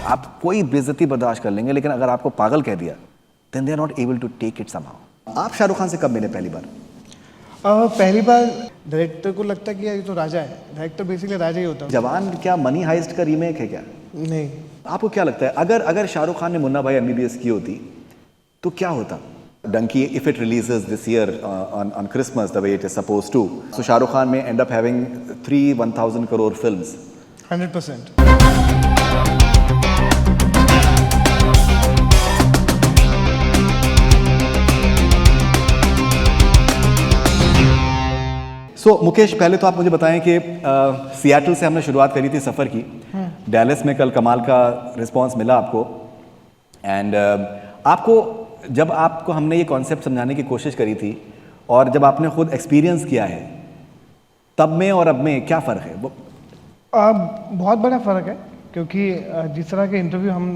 आप कोई बेइज्जती बर्दाश्त कर लेंगे, लेकिन अगर आपको पागल कह दिया then they are not able to take it somehow. आप शाहरुख खान से कब मिले पहली बार? पहली बार डायरेक्टर को लगता है कि यार ये तो राजा है, डायरेक्टर बेसिकली राजा ही होता है। जवान क्या मनी हाइस्ट का रीमेक है क्या? नहीं, आपको क्या लगता है अगर शाहरुख खान ने मुन्ना भाई MBBS की होती तो क्या होता? Donkey, if it releases this year on Christmas the way it is supposed to, so Shah Rukh Khan may end up having 1,000 crore films. 100%. So Mukesh, पहले तो आप मुझे बताएं कि सियाटल से हमने शुरुआत करी थी सफ़र की। डैलस में कल कमाल का रिस्पांस मिला आपको, एंड आपको जब आपको हमने ये कॉन्सेप्ट समझाने की कोशिश करी थी और जब आपने खुद एक्सपीरियंस किया है, तब में और अब में क्या फ़र्क है? बहुत बड़ा फ़र्क है, क्योंकि जिस तरह के इंटरव्यू हम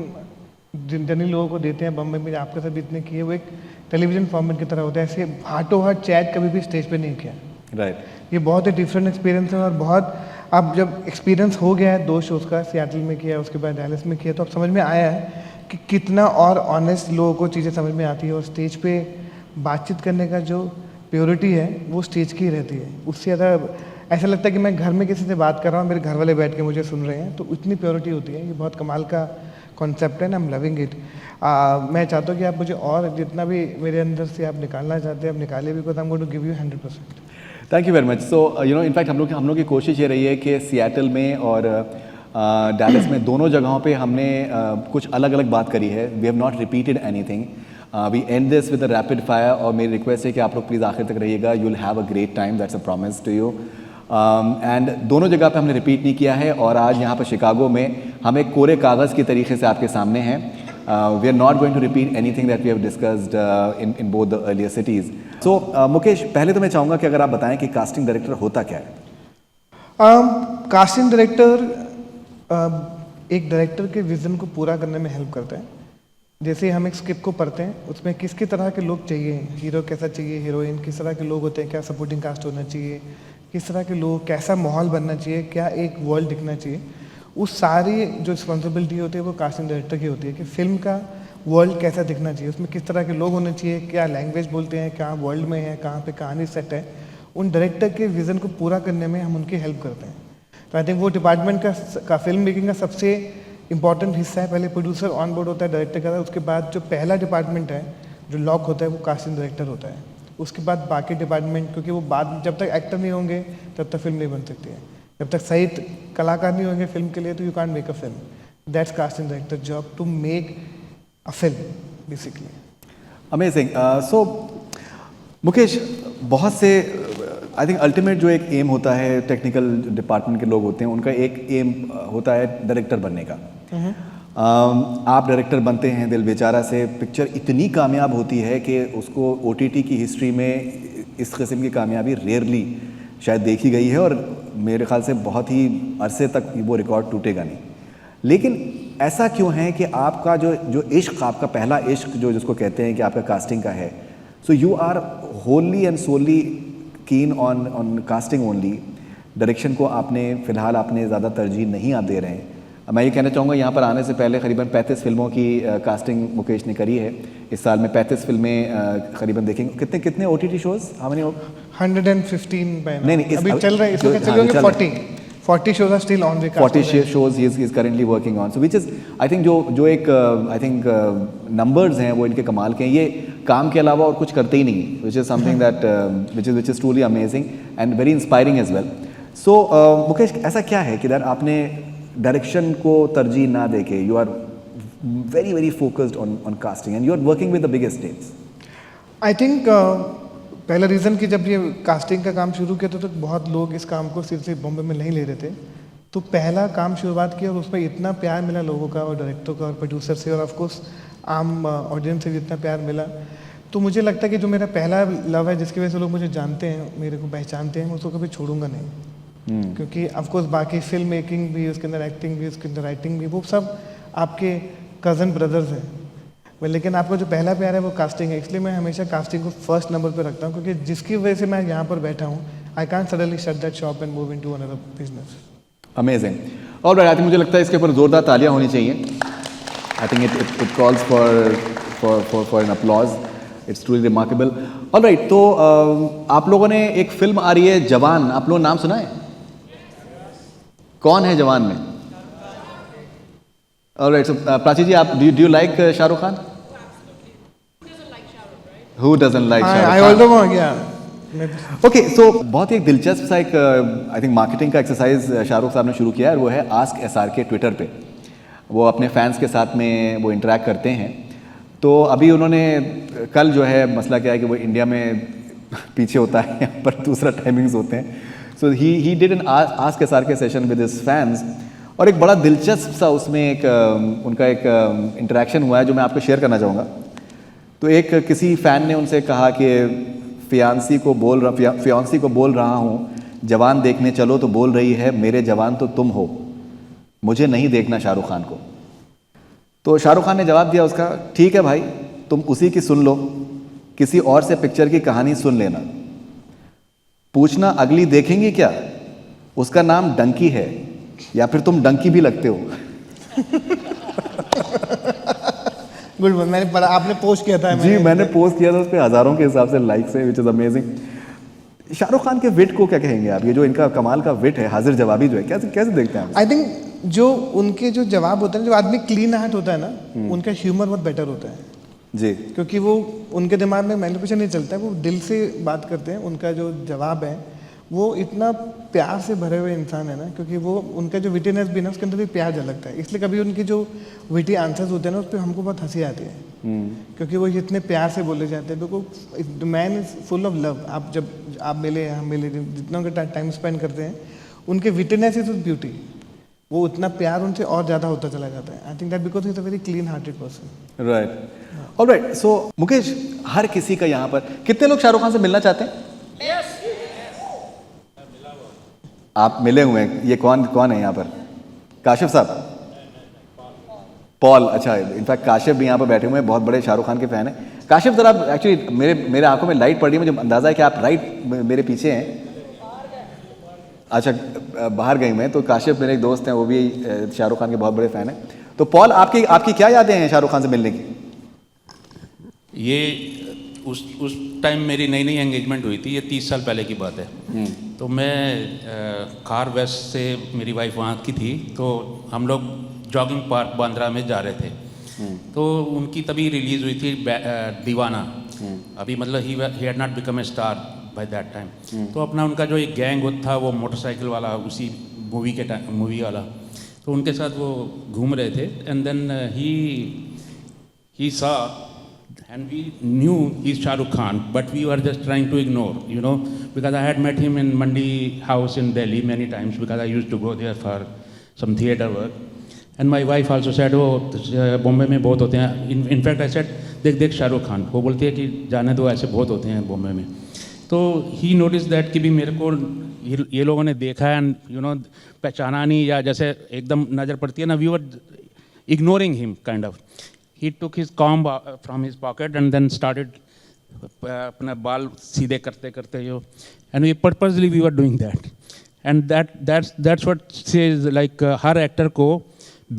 जनरली लोगों को देते हैं बम्बई में, आपके साथ भी इतने किए, वो एक टेलीविज़न फॉर्मेट की तरह होता है। ऐसे हाथों हाथ चैट कभी भी स्टेज पे नहीं किया। राइट। ये बहुत ही डिफरेंट एक्सपीरियंस है, और बहुत अब जब एक्सपीरियंस हो गया है 2 शोज़ का, सियाटल में किया, उसके बाद डैलस में किया, तो अब समझ में आया है कि कितना और ऑनेस्ट लोगों को चीज़ें समझ में आती है, और स्टेज पे बातचीत करने का जो प्योरिटी है वो स्टेज की रहती है। उससे ज़्यादा ऐसा लगता है कि मैं घर में किसी से बात कर रहा हूँ, मेरे घर वाले बैठ के मुझे सुन रहे हैं, तो इतनी प्योरिटी होती है। ये बहुत कमाल का कॉन्सेप्ट है, आई एम लविंग इट। मैं चाहता हूँ कि आप मुझे और जितना भी मेरे अंदर से आप निकालना चाहते हैं आप निकालिए, because I am going to give you 100%। Thank you very much. So in fact हम लोग की कोशिश ये रही है कि सियाटल में और डैलस में दोनों जगहों पे हमने कुछ अलग अलग बात करी है। We have not repeated anything. We end this with a rapid fire, और मेरी रिक्वेस्ट है कि आप लोग प्लीज़ आखिर तक रहिएगा। You will have a great time, that's a promise to you. And दोनों जगह पे हमने रिपीट नहीं किया है, और आज यहाँ पर शिकागो में हम एक कोरे कागज़ की तरीके से आपके सामने हैं। We are not going to repeat anything that we have discussed in both the earlier cities. So Mukesh, पहले तो मैं चाहूँगा कि अगर आप बताएं कि कास्टिंग डायरेक्टर होता क्या है? कास्टिंग डायरेक्टर एक डायरेक्टर के विजन को पूरा करने में हेल्प करता है। जैसे हम एक स्क्रिप्ट को पढ़ते हैं, उसमें किस किस तरह के लोग चाहिए, हीरो कैसा चाहिए, हीरोइन किस तरह के लोग होते हैं, क्या सपोर्टिंग कास्ट होना चाहिए, किस तरह के लोग, कैसा माहौल बनना चाहिए, क्या एक वर्ल्ड दिखना चाहिए, उस सारी जो रिस्पॉन्सिबिलिटी होती है वो कास्टिंग डायरेक्टर की होती है कि फिल्म का वर्ल्ड कैसा दिखना चाहिए, उसमें किस तरह के लोग होने चाहिए, क्या लैंग्वेज बोलते हैं, क्या वर्ल्ड में है, कहाँ पे कहानी सेट है। उन डायरेक्टर के विज़न को पूरा करने में हम उनकी हेल्प करते हैं। तो आई थिंक वो डिपार्टमेंट का फिल्म मेकिंग का सबसे इंपॉर्टेंट हिस्सा है। पहले प्रोड्यूसर ऑन बोर्ड होता है, डायरेक्टर का, उसके बाद जो पहला डिपार्टमेंट है जो लॉक होता है वो कास्टिंग डायरेक्टर होता है। उसके बाद बाकी डिपार्टमेंट, क्योंकि वो बाद जब तक एक्टर नहीं होंगे तब तक फिल्म नहीं बन सकती है, जब तक सही कलाकार नहीं होंगे फिल्म के लिए, तो you can't make a film. That's casting director job, to make a film basically. Amazing. So Mukesh, बहुत से आई थिंक अल्टीमेट जो एक एम होता है, टेक्निकल डिपार्टमेंट के लोग होते हैं, उनका एक एम होता है डायरेक्टर बनने का। आप डायरेक्टर बनते हैं, दिल बेचारा से पिक्चर इतनी कामयाब होती है कि उसको OTT की हिस्ट्री में इस किस्म की कामयाबी रेयरली शायद देखी गई है, और मेरे ख्याल से बहुत ही अरसे तक वो रिकॉर्ड टूटेगा नहीं। लेकिन ऐसा क्यों है कि आपका जो इश्क, आपका पहला इश्क जो जिसको कहते हैं कि आपका कास्टिंग का है, so you are wholly and solely keen on casting only. Direction को फ़िलहाल आपने ज़्यादा तरजीह नहीं आप दे रहे हैं। मैं ये कहना चाहूँगा, यहाँ पर आने से पहले करीबन 35 फिल्मों की कास्टिंग मुकेश ने करी है। इस साल में 35 फिल्में करीबन देखेंगे। कितने OTT शोज़? How many? 115 नहीं, अभी चल रहे हैं, इसमें चल रहे हैं 40 shows are still on the cast. 40 shows he is currently working on. So which is, I think जो एक I think numbers हैं वो इनके कमाल के हैं। ये काम के अलावा और कुछ करते ही नहीं, which is something that which is truly amazing and very inspiring as well. So Mukesh, ऐसा क्या है कि आपने डायरेक्शन को तरजीह ना देके you are very focused on casting and you are working with the biggest names? I think पहला रीज़न कि जब ये कास्टिंग का काम शुरू किया तो बहुत लोग इस काम को सिर्फ बॉम्बे में नहीं ले रहे थे। तो पहला काम शुरुआत किया और उस पर इतना प्यार मिला लोगों का, और डायरेक्टर का, और प्रोड्यूसर से, और ऑफ कोर्स आम ऑडियंस से भी इतना प्यार मिला। तो मुझे लगता है कि जो मेरा पहला लव है, जिसकी वजह से लोग मुझे जानते हैं, मेरे को पहचानते हैं, उसको कभी छोड़ूंगा नहीं। क्योंकि ऑफ कोर्स बाकी फिल्म मेकिंग भी, उसके अंदर एक्टिंग भी, उसके अंदर राइटिंग भी, वो सब आपके कज़न ब्रदर्स हैं। लेकिन आपका जो पहला प्यार है वो कास्टिंग है, इसलिए मैं हमेशा कास्टिंग को फर्स्ट नंबर पे रखता हूँ, क्योंकि जिसकी वजह से मैं यहाँ पर बैठा हूँ, I can't suddenly shut that shop and move into another business. Amazing. और आई थिंक मुझे लगता है इसके ऊपर जोरदार तालियां होनी चाहिए। I think it calls for an applause. It's truly remarkable. All right, तो आप लोगों ने एक फिल्म आ रही है जवान, आप लोगों ने नाम सुना है? कौन है जवान में? All right, so प्राची जी, आप do you like Shahrukh Khan? Who doesn't like Shahrukh I Khan? also want, yeah. Okay, so बहुत ही एक दिलचस्प सा एक आई थिंक मार्केटिंग का एक्सरसाइज शाहरुख साहब ने शुरू किया है, और वो है आस्क एसआर के ट्विटर पे। वो अपने फैंस के साथ में वो इंटरेक्ट करते हैं। तो अभी उन्होंने कल जो है मसला क्या है कि वो इंडिया में पीछे होता है, यहाँ पर दूसरा टाइमिंग्स होते हैं। So he did an ask SR K session with his fans, और एक बड़ा दिलचस्प सा उसमें एक उनका एक इंटरेक्शन हुआ है जो मैं आपको शेयर करना चाहूँगा। तो एक किसी फ़ैन ने उनसे कहा कि फियांसी को बोल रहा हूँ जवान देखने चलो, तो बोल रही है मेरे जवान तो तुम हो, मुझे नहीं देखना शाहरुख खान को। तो शाहरुख खान ने जवाब दिया उसका, ठीक है भाई, तुम उसी की सुन लो, किसी और से पिक्चर की कहानी सुन लेना। पूछना अगली देखेंगी क्या, उसका नाम डंकी है, या फिर तुम डंकी भी लगते हो। गुड, मैंने पढ़ा, आपने पोस्ट किया था। जी, मैंने पोस्ट किया था, उस पर हज़ारों के हिसाब से लाइक्स है, which is amazing. Shahrukh Khan के विट को क्या कहेंगे आप? ये जो इनका कमाल का विट है, हाजिर जवाबी जो है, कैसे कैसे देखते हैं आप? आई थिंक जो उनके जो जवाब होते हैं, जो आदमी क्लीन हार्ट होता है ना, उनका ह्यूमर बहुत बेटर होता है। जी, क्योंकि वो उनके दिमाग में मैनिपुलेशन नहीं चलता है, वो दिल से बात करते हैं। उनका जो जवाब है वो इतना प्यार से भरे हुए इंसान है ना, क्योंकि वो उनका जो विटीनेस भी ना, उसके अंदर भी प्यार झलकता है। इसलिए कभी उनकी जो विटी आंसर्स होते हैं ना, उस पर हमको बहुत हंसी आती है, क्योंकि वो इतने प्यार से बोले जाते हैं। Because man is full of love. आप जब आप मिले, हम मिले, जितना उनका टाइम स्पेंड करते हैं, उनके विटीनेस इज ब्यूटी, वो उतना प्यार उनसे और ज़्यादा होता चला जाता है। I think that because is a very clean hearted person. Right. Alright, so Mukesh, हर किसी का यहाँ पर, कितने लोग शाहरुख खान से मिलना चाहते हैं? आप मिले हुए हैं? ये कौन कौन है यहाँ पर? काशिफ साहब, पॉल, अच्छा, इनफैक्ट काशिफ भी यहाँ पर बैठे हुए हैं, बहुत बड़े शाहरुख खान के फैन हैं। काशिफ, जरा एक्चुअली मेरे आंखों में लाइट पड़ रही है, मुझे अंदाजा है कि आप राइट मेरे पीछे हैं। अच्छा, बाहर गए मैं। तो काशिफ मेरे एक दोस्त हैं, वो भी शाहरुख खान के बहुत बड़े फ़ैन हैं। तो पॉल, आपकी क्या यादें हैं शाहरुख खान से मिलने की? ये उस टाइम मेरी नई नई एंगेजमेंट हुई थी, ये 30 साल पहले की बात है। तो मैं कार वेस्ट से, मेरी वाइफ वहाँ की थी, तो हम लोग जॉगिंग पार्क बांद्रा में जा रहे थे। तो उनकी तभी रिलीज़ हुई थी दीवाना। अभी मतलब he had not become a star by that time. तो अपना उनका जो एक गैंग था, वो मोटरसाइकिल वाला, उसी मूवी वाला, तो उनके साथ वो घूम रहे थे। एंड देन ही सा and we knew he's Shah Rukh Khan, but we were just trying to ignore, you know, because I had met him in Mandi House in Delhi many times, because I used to go there for some theatre work. And my wife also said, oh, Bombay में बहुत होते हैं। In fact, I said, देख शाहरुख खान। वो बोलती है कि जाने दो, ऐसे बहुत होते हैं बॉम्बे में। तो he noticed that कि भी मेरे को ये लोगों ने देखा है, you know, पहचाना नहीं, या जैसे एकदम नज़र पड़ती है ना, we were ignoring him kind of. He took his comb from his pocket and then started अपना बाल सीधे करते करते जो, and we purposely we were doing that, and that's what says like her actor को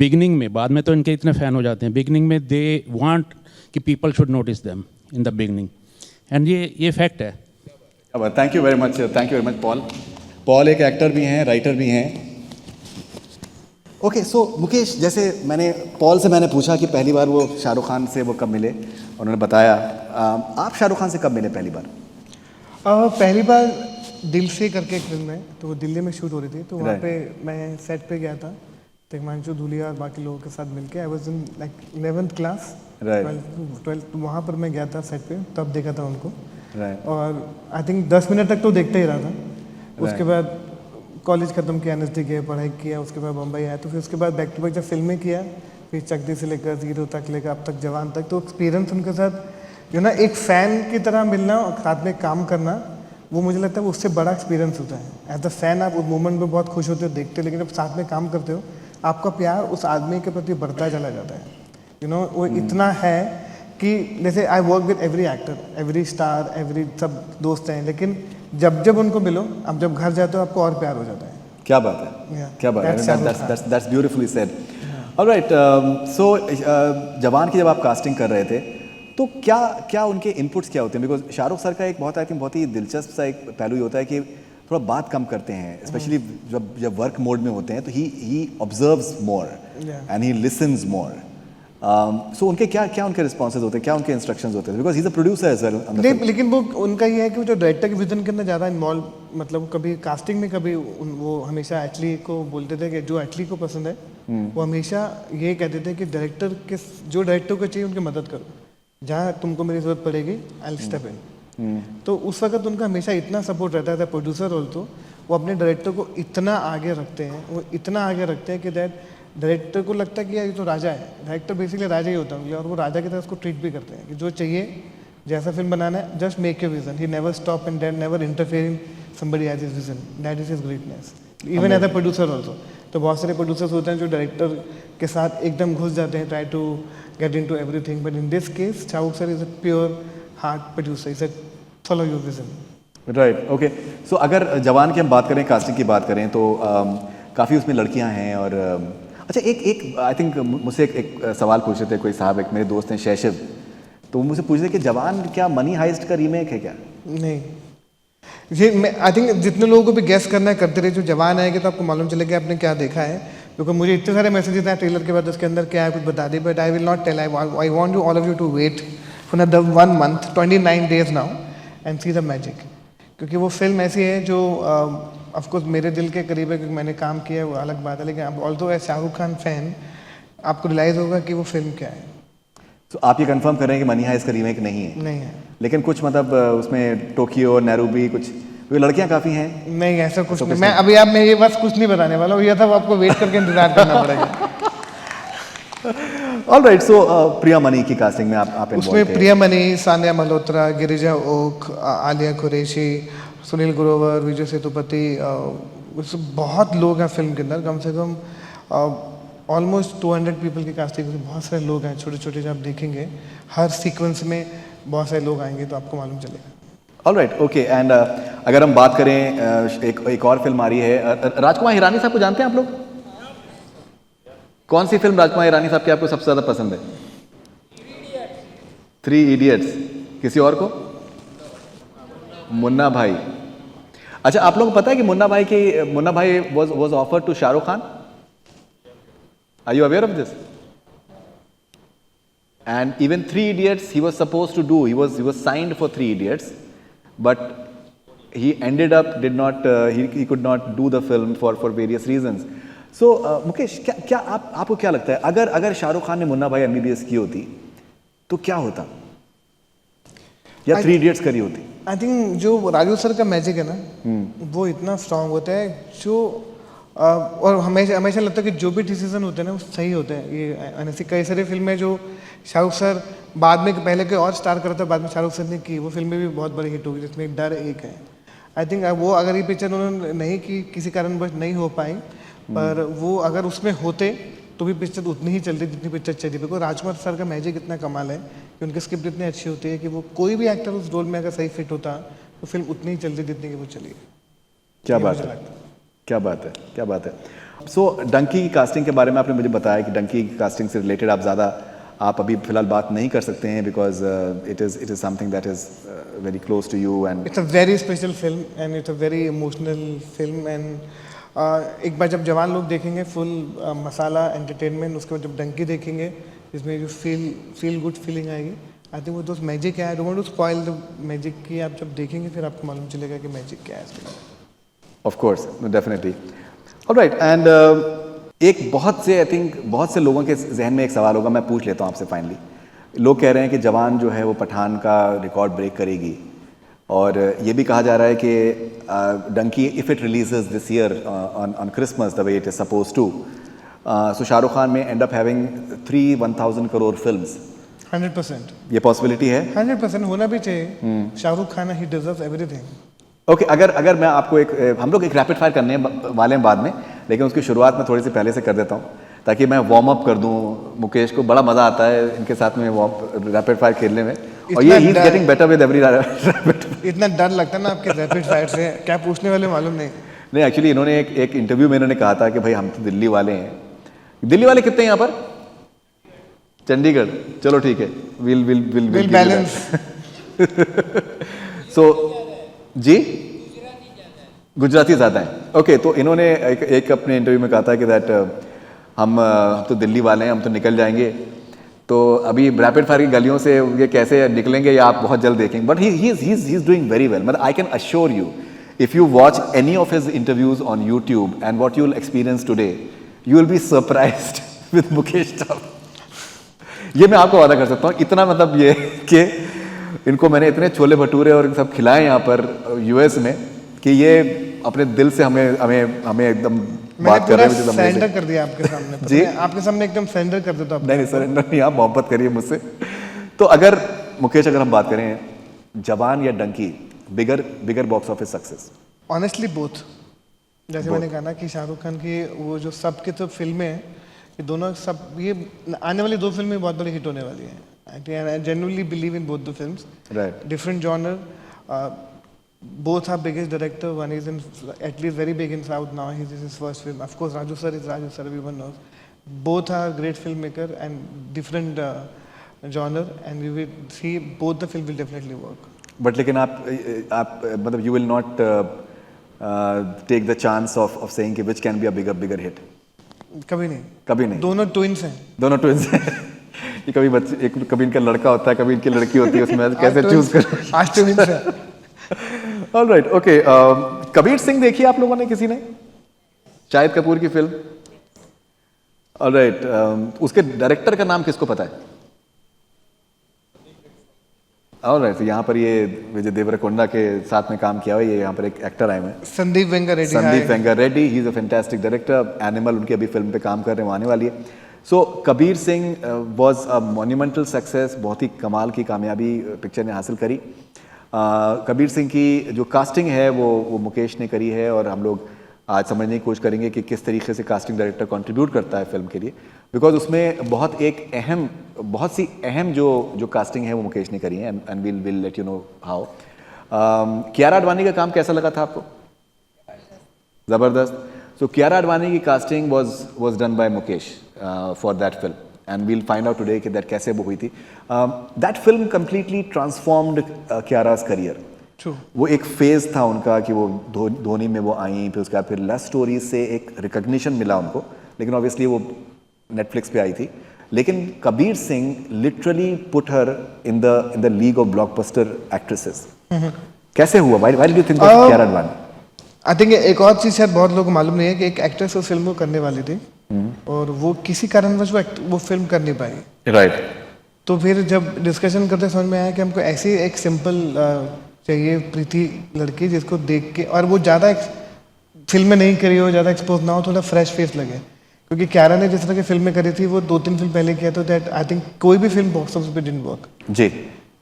बिगनिंग में, बाद में तो इनके इतने फैन हो जाते हैं, बिगनिंग में दे वांट कि people should notice them in the beginning, and ये फैक्ट है। Thank you very much Paul. Paul एक एक्टर भी हैं, राइटर भी हैं। ओके, सो मुकेश, जैसे पॉल से मैंने पूछा कि पहली बार वो शाहरुख खान से वो कब मिले, उन्होंने बताया। आप शाहरुख खान से कब मिले पहली बार? पहली बार दिल से करके एक फिल्म है, तो वो दिल्ली में शूट हो रही थी, तो वहाँ पे मैं सेट पे गया था, तो हिमांशु धूलिया और बाकी लोगों के साथ मिलके, I was in like 11th class, 12th, वहाँ पर मैं गया था सेट पे, तब देखा था उनको। और आई थिंक 10 मिनट तक तो देखते ही रहा था। उसके बाद कॉलेज खत्म किया, एनएसडी किया, पढ़ाई किया, उसके बाद बम्बई आया, तो फिर उसके बाद बैक टू बैक जब फिल्में किया, फिर चक दी से लेकर जीरो तक लेकर अब तक जवान तक, तो एक्सपीरियंस उनके साथ जो ना एक फ़ैन की तरह मिलना और साथ में काम करना, वो मुझे लगता है वो उससे बड़ा एक्सपीरियंस होता है। एज अ फैन आप उस मोमेंट में बहुत खुश होते हो, देखते हो, लेकिन जब साथ में काम करते हो, आपका प्यार उस आदमी के प्रति बढ़ता चला जाता है। यू नो, वो इतना है कि जैसे I work with every actor, every star, every सब दोस्त हैं, लेकिन जब उनको मिलो, अब जब घर जाते हो आपको और प्यार हो जाता है। क्या बात है, क्या बात है, दैट्स ब्यूटीफुली सेड। ऑलराइट, सो जवान की जब आप कास्टिंग कर रहे थे तो क्या क्या उनके इनपुट्स क्या होते हैं? बिकॉज शाहरुख सर का एक बहुत आई थिंक बहुत ही दिलचस्प सा एक पहलू ये होता है कि थोड़ा बात कम करते हैं, स्पेशली जब वर्क मोड में होते हैं तो he observes more and he listens more. So उनके क्या क्या उनके रिस्पॉन्सेज होते हैं, क्या उनके इंस्ट्रक्शंस होते हैं? Because he is a producer as well. नहीं, लेकिन वो उनका ये है कि वो जो डायरेक्टर के विजन के अंदर ज़्यादा इन्वॉल्व, मतलब कभी कास्टिंग में कभी वो हमेशा एटली को बोलते थे कि जो एटली को पसंद है वो हमेशा ये कहते थे कि डायरेक्टर के जो डायरेक्टर को चाहिए उनकी मदद करो, जहाँ तुमको मेरी ज़रूरत पड़ेगी आई विल स्टेप इन. तो उस वक्त उनका हमेशा इतना सपोर्ट रहता था प्रोड्यूसर ऑल्सो. वो अपने डायरेक्टर को इतना आगे रखते हैं, वो इतना आगे रखते हैं कि दैट डायरेक्टर को लगता है कि यार ये तो राजा है. डायरेक्टर बेसिकली राजा ही होता है और वो राजा की तरह उसको ट्रीट भी करते हैं कि जो चाहिए, जैसा फिल्म बनाना है, just make your vision. He never stop and never interfere in somebody has his vision. That is his greatness, even as a producer also. तो बहुत सारे प्रोड्यूसर्स होते हैं जो डायरेक्टर के साथ एकदम घुस जाते हैं, try to get into everything. But in this case Shahrukh sir is a pure heart producer. Is a follow your vision. Right, okay. So अगर जवान की हम बात करें, कास्टिंग की बात करें तो काफ़ी उसमें लड़कियां हैं. और अच्छा, एक आई थिंक मुझसे एक सवाल पूछ रहे थे कोई साहब, एक मेरे दोस्त हैं शैशिव, तो वो मुझसे पूछ रहे थे कि जवान क्या मनी हाइस्ट का रीमेक है क्या? नहीं, ये मैं आई थिंक जितने लोगों को भी गैस करना है करते रहे. जो जवान आएंगे तो आपको मालूम चलेगा आपने क्या देखा है, क्योंकि मुझे इतने सारे मैसेजेस आए ट्रेलर के बाद उसके अंदर क्या है कुछ बता दी. But I will not tell. I want you all of you to wait for the 1 month 29 days now and see the magic. क्योंकि वो फिल्म ऐसी है जो ऑफ कोर्स मेरे दिल के करीब है, क्योंकि मैंने काम किया है, वो अलग बात है. लेकिन अब also as Shahrukh Khan fan आपको रियलाइज होगा कि वो फिल्म क्या है. तो आप ये कंफर्म कर रहे हैं कि मनी हाइस्ट का रीमेक नहीं है? नहीं है. लेकिन कुछ मतलब उसमें टोक्यो, नैरोबी, कुछ क्योंकि लड़कियां काफ़ी हैं. नहीं, ऐसा कुछ नहीं. मैं अभी आप मैं ये बस कुछ नहीं बताने वाला हूँ. ये सब आपको वेट करके इंतजार करना पड़ेगा. ऑलराइट, सो प्रिया मनी की कास्टिंग में आप उसमें प्रिया मनी, सानिया मल्होत्रा, गिरिजा ओक, आलिया कुरैशी, सुनील ग्रोवर, विजय सेतुपति, बहुत लोग हैं फिल्म के अंदर. कम से कम ऑलमोस्ट 200 पीपल की कास्टिंग. बहुत सारे लोग हैं, छोटे छोटे. जब आप देखेंगे हर सीक्वेंस में बहुत सारे लोग आएंगे तो आपको मालूम चलेगा. Alright, okay. एंड अगर हम बात करें एक और फिल्म आ रही है, राजकुमार हिरानी साहब को जानते हैं आप लोग? कौन सी फिल्म राजकुमार हिरानी साहब की आपको सबसे ज़्यादा पसंद है? 3 Idiots. किसी और को? मुन्ना भाई. अच्छा, आप लोगों को पता है कि Munna Bhai was offered to Shahrukh Khan? Are you aware of this? And even 3 Idiots he was supposed to do. He was signed for 3 Idiots, but he ended up did not he could not do the film for various reasons. So Mukesh, क्या आपको क्या लगता है, अगर शाहरुख खान ने मुन्ना भाई MBBS की होती तो क्या होता, या 3 Idiots करी होती? आई थिंक जो राजू सर का मैजिक है ना, वो इतना स्ट्रांग होता है जो और हमेशा लगता है कि जो भी डिसीजन होते हैं ना वो सही होते हैं. ये ऐसी कई सारी फिल्में जो शाहरुख सर बाद में पहले कोई और स्टार करता है, बाद में शाहरुख सर ने की, वो फिल्में भी बहुत बड़ी हिट होगी, जिसमें डर एक है. आई थिंक वो अगर ये पिक्चर उन्होंने नहीं की, किसी कारणवश नहीं हो पाई, पर वो अगर उसमें होते तो भी पिक्चर उतनी ही चलती जितनी पिक्चर चली. बिकॉज राजकुमार सर का मैजिक इतना कमाल है कि उनकी स्क्रिप्ट इतनी अच्छी होती है कि वो कोई भी एक्टर उस रोल में अगर सही फिट होता तो फिल्म उतनी ही चलती जितनी कि वो चली. क्या बात है, क्या बात है, क्या बात है. सो डंकी की कास्टिंग के बारे में आपने मुझे बताया कि डंकी की कास्टिंग से रिलेटेड आप अभी फिलहाल बात नहीं कर सकते हैं, because it is something that is very close to you. And it's a very special film and it's a very emotional film. And एक बार जब जवान लोग देखेंगे फुल मसाला एंटरटेनमेंट, उसके बाद जब डंकी देखेंगे जिसमें जो फील गुड फीलिंग आएगी, आई थिंक वो दोस्त मैजिक है. I don't want to spoil the magic की. आप जब देखेंगे फिर आपको मालूम चलेगा कि मैजिक क्या है इसमें. Of course, definitely. Alright. And एक बहुत से लोगों के जहन में एक सवाल होगा, मैं पूछ लेता हूँ आपसे फाइनली. लोग कह रहे हैं कि जवान जो है वो पठान का रिकॉर्ड ब्रेक करेगी, और ये भी कहा जा रहा है कि Dunki if it releases this year on Christmas the way it is suppose to, so Shahrukh Khan में end up having 1,000 crore films. 100% ये पॉसिबिलिटी है? 100% होना भी चाहिए. शाहरुख खान ही डिजर्व्स एवरीथिंग. ओके, अगर मैं आपको हम लोग एक रैपिड फायर करने वाले हैं बाद में, लेकिन उसकी शुरुआत में थोड़ी सी पहले से कर देता हूँ ताकि मैं वार्म अप कर दूँ. मुकेश को बड़ा मज़ा आता है इनके साथ में रैपिड फायर खेलने में, और ये he is getting better with every rapid. इतना डर लगता है ना आपके रैपिड फायर से, क्या पूछने वाले मालूम नहीं. नहीं, एक्चुअली इन्होंने एक इंटरव्यू में इन्होंने कहा था कि भाई हम तो दिल्ली वाले हैं, दिल्ली वाले कितने हैं यहाँ पर? चंडीगढ़, चलो ठीक है, विल बैलेंस। सो जी, गुजराती ज़्यादा है। ओके, तो इन्होंने एक अपने इंटरव्यू में कहा था कि दैट हम तो दिल्ली वाले हैं, हम तो निकल जाएंगे, तो अभी रैपिड फायर की गलियों से ये कैसे निकलेंगे या आप बहुत जल्द देखेंगे, but he is doing very well. मतलब I can assure you, if you watch any of his interviews on YouTube and what you will experience today, you will be surprised with Mukesh top. ये मैं आपको वादा कर सकता हूँ, इतना मतलब ये कि इनको मैंने इतने छोले भटूरे और सब खिलाए यहाँ पर यूएस में कि ये अपने दिल से हमें एकदम बात कर रहे हैं। मैंने सरेंडर कर दिया आपके सामने। जी, आपके सामने एकदम सरेंडर कर देता। नहीं सरेंडर नहीं, आप मोहब्बत करिए मुझसे। तो अगर मुकेश, अगर हम बात करें जवान या Dunki, bigger box office success? Honestly both. जैसे मैंने कहा ना कि शाहरुख खान की वो जो सब की तो फिल्में हैं, ये दोनों सब, ये आने वाली 2 फिल्में बहुत बड़ी हिट होने वाली हैं। I genuinely believe in both the films. Right, different genre, both are biggest director. One is in at least very big in South now. This is his first film. Of course, Raju sir is Raju sir. Everyone knows. Both are great filmmaker and different genre, and we will see both the film will definitely work. But लेकिन आप मतलब you will not take the chance of saying कि which can be a bigger hit? कभी नहीं। कभी नहीं? दोनों twins हैं। दोनों ट्विंस हैं। ये कभी बच्चे, एक कभी इनका लड़का होता है, कभी इनकी लड़की होती है, उसमें कैसे चूज करें? आज ट्विंस है। All right, okay. Kabir Singh देखी आप लोगों ने किसी ने? शाहिद कपूर की फिल्म। ऑल राइट, उसके डायरेक्टर का नाम किसको पता है? ऑल राइट, तो यहाँ पर ये विजय देवरकोंडा के साथ में काम किया हुआ, ये यहाँ पर एक एक्टर आए हुए हैं, Sandeep Vangareddy. Sandeep Vangareddy, he is a fantastic director. Animal उनकी अभी फिल्म पे काम कर रहे हैं, वो आने वाली है। So Kabir Singh was a monumental success, बहुत ही कमाल की कामयाबी पिक्चर ने हासिल करी। कबीर सिंह की जो कास्टिंग है वो मुकेश ने करी है, और हम लोग आज समझने की कोशिश करेंगे कि किस तरीके से कास्टिंग डायरेक्टर कंट्रीब्यूट करता है फिल्म के लिए, बिकॉज उसमें बहुत सी अहम जो कास्टिंग है वो मुकेश ने करी है, and will let you know how. Kiara Advani का काम कैसा लगा था आपको? ज़बरदस्त। सो कियारा आडवाणी की casting was done by Mukesh for that film, and we'll find out today कि that कैसे वो हुई थी। That film completely transformed Kiara's career. True. वो एक फेज था उनका कि वो धोनी में वो आई, फिर उसके बाद फिर लव स्टोरीज से एक रिकग्निशन मिला उनको, लेकिन ऑब्वियसली वो नेटफ्लिक्स पे आई थी। लेकिन Kabir Singh literally put her in the league of blockbuster actresses. कैसे हुआ? Why do you think of Kiara Advani? I think एक और चीज़ शायद बहुत लोगों को मालूम नहीं है कि एक एक्ट्रेस उस फिल्म को करने वाली थी, और वो किसी कारणवश वो फिल्म कर नहीं पाई। राइट। तो फिर जब डिस्कशन करते समझ में आया कि हमको ऐसी एक सिंपल चाहिए प्रीति लड़की जिसको देख के, और वो ज़्यादा फिल्म में नहीं करी हो, ज़्यादा एक्सपोज ना हो, थोड़ा फ्रेश फेस लगे। क्योंकि कियारा ने जिस तरह की फिल्म में करी थी वो 2-3 फिल्म पहले किया था, दैट आई थिंक कोई भी फिल्म बॉक्स ऑफिस पे डिडंट वर्क जी।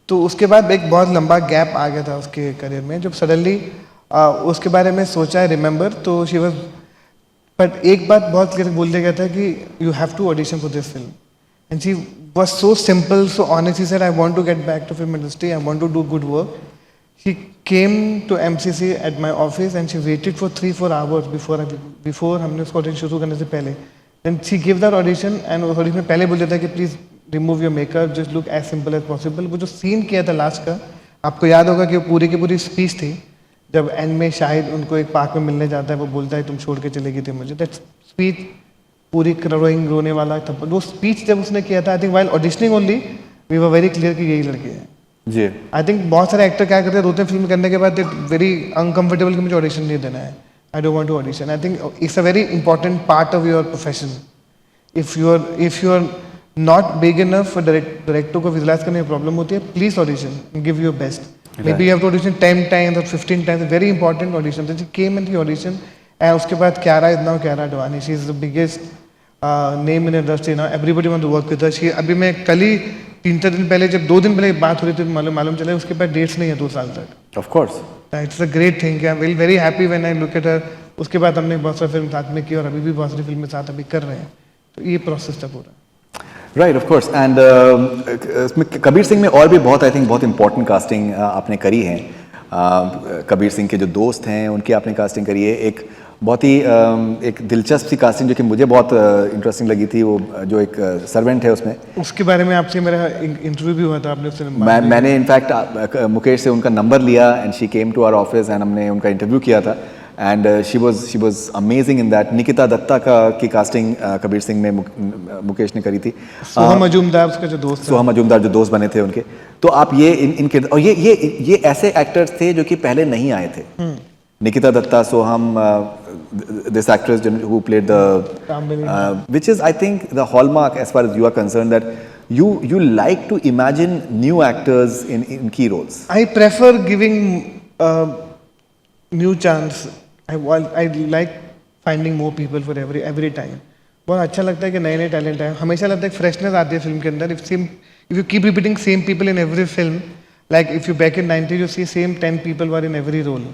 तो उसके बाद एक बहुत लंबा गैप आ गया था उसके करियर में। जब सडनली उसके बारे में सोचा है, रिमेंबर, तो शी वॉज, बट एक बात बहुत क्लियर बोल दिया गया था कि you have to audition for this film, and she was so simple, so honest. She said I want to get back to film industry, I want to do good work. She came to MCC at my office and she waited for 3-4 hours before हमने उसका audition शुरू करने से पहले। Then she give that audition, and उस audition में पहले बोल दिया था कि please remove your makeup, just look as simple as possible. वो जो सीन किया था लास्ट का, आपको याद होगा कि वो पूरी की पूरी स्पीच थी, जब एंड में शाहिद उनको एक पार्क में मिलने जाता है, वो बोलता है तुम छोड़ के चलेगी थी मुझे। दैट स्पीच पूरी रोने वाला था, वो स्पीच जब उसने किया था, I think while auditioning only we were very clear कि यही लड़की है जी। आई थिंक बहुत सारे एक्टर क्या करते हैं, 2-3 फिल्म करने के बाद वेरी अनकंफर्टेबल कि मुझे ऑडिशन नहीं देना है, I don't want to audition. I think it's a very important part of your profession. If you are not big enough for director को विजुलाइज करने में प्रॉब्लम होती है, please audition, give your best. Maybe you have to audition 10 times or 15 times. Very important audition. Then she came and she auditioned, and उसके बाद Kiara is now Kiara Advani. She is the biggest name in the industry now. Everybody want to work with her. She अभी मैं कल ही 3-4 दिन पहले, जब 2 दिन पहले बात हो रही थी, मालूम चला उसके बाद डेट्स नहीं है 2 साल तक। Of course. It's a great thing. I'm very happy when I look at her. उसके बाद हमने बहुत सारी फिल्म साथ में की, और अभी भी बहुत सारी फिल्में साथ अभी कर रहे हैं। तो ये प्रोसेस था पूरा। Right, of course. एंड इसमें कबीर सिंह में और भी बहुत, आई थिंक बहुत इंपॉर्टेंट कास्टिंग आपने करी है। कबीर सिंह के जो दोस्त हैं उनकी आपने कास्टिंग करी है। एक बहुत ही एक दिलचस्प सी कास्टिंग जो कि मुझे बहुत इंटरेस्टिंग लगी थी, वो जो एक सर्वेंट है उसमें। उसके बारे में आपसे मेरा इंटरव्यू भी हुआ था, आपने उससे मैंने इनफैक्ट मुकेश से उनका नंबर लिया and she came to our office and हमने उनका इंटरव्यू किया था and she was amazing in that. Nikita Dutta की कास्टिंग कबीर सिंह में मुकेश ने करी थी। सोहम मजूमदार उसका जो दोस्त था, सोहम मजूमदार जो दोस्त बने थे उनके। तो आप ये इनके और ये ऐसे एक्टर्स थे जो कि पहले नहीं आए थे। निकिता दत्ता, सोहम, this actress who played the which is I think the hallmark as far as you are concerned, that you like to imagine new actors in key roles. I prefer giving new chance. I like finding more people for every time. बहुत अच्छा लगता है कि नए नए talent आए, हमेशा लगता है फ्रेशनेस आती है फिल्म के अंदर। if you keep repeating same people in every film, like if you back in 90s you see same 10 people were in every role.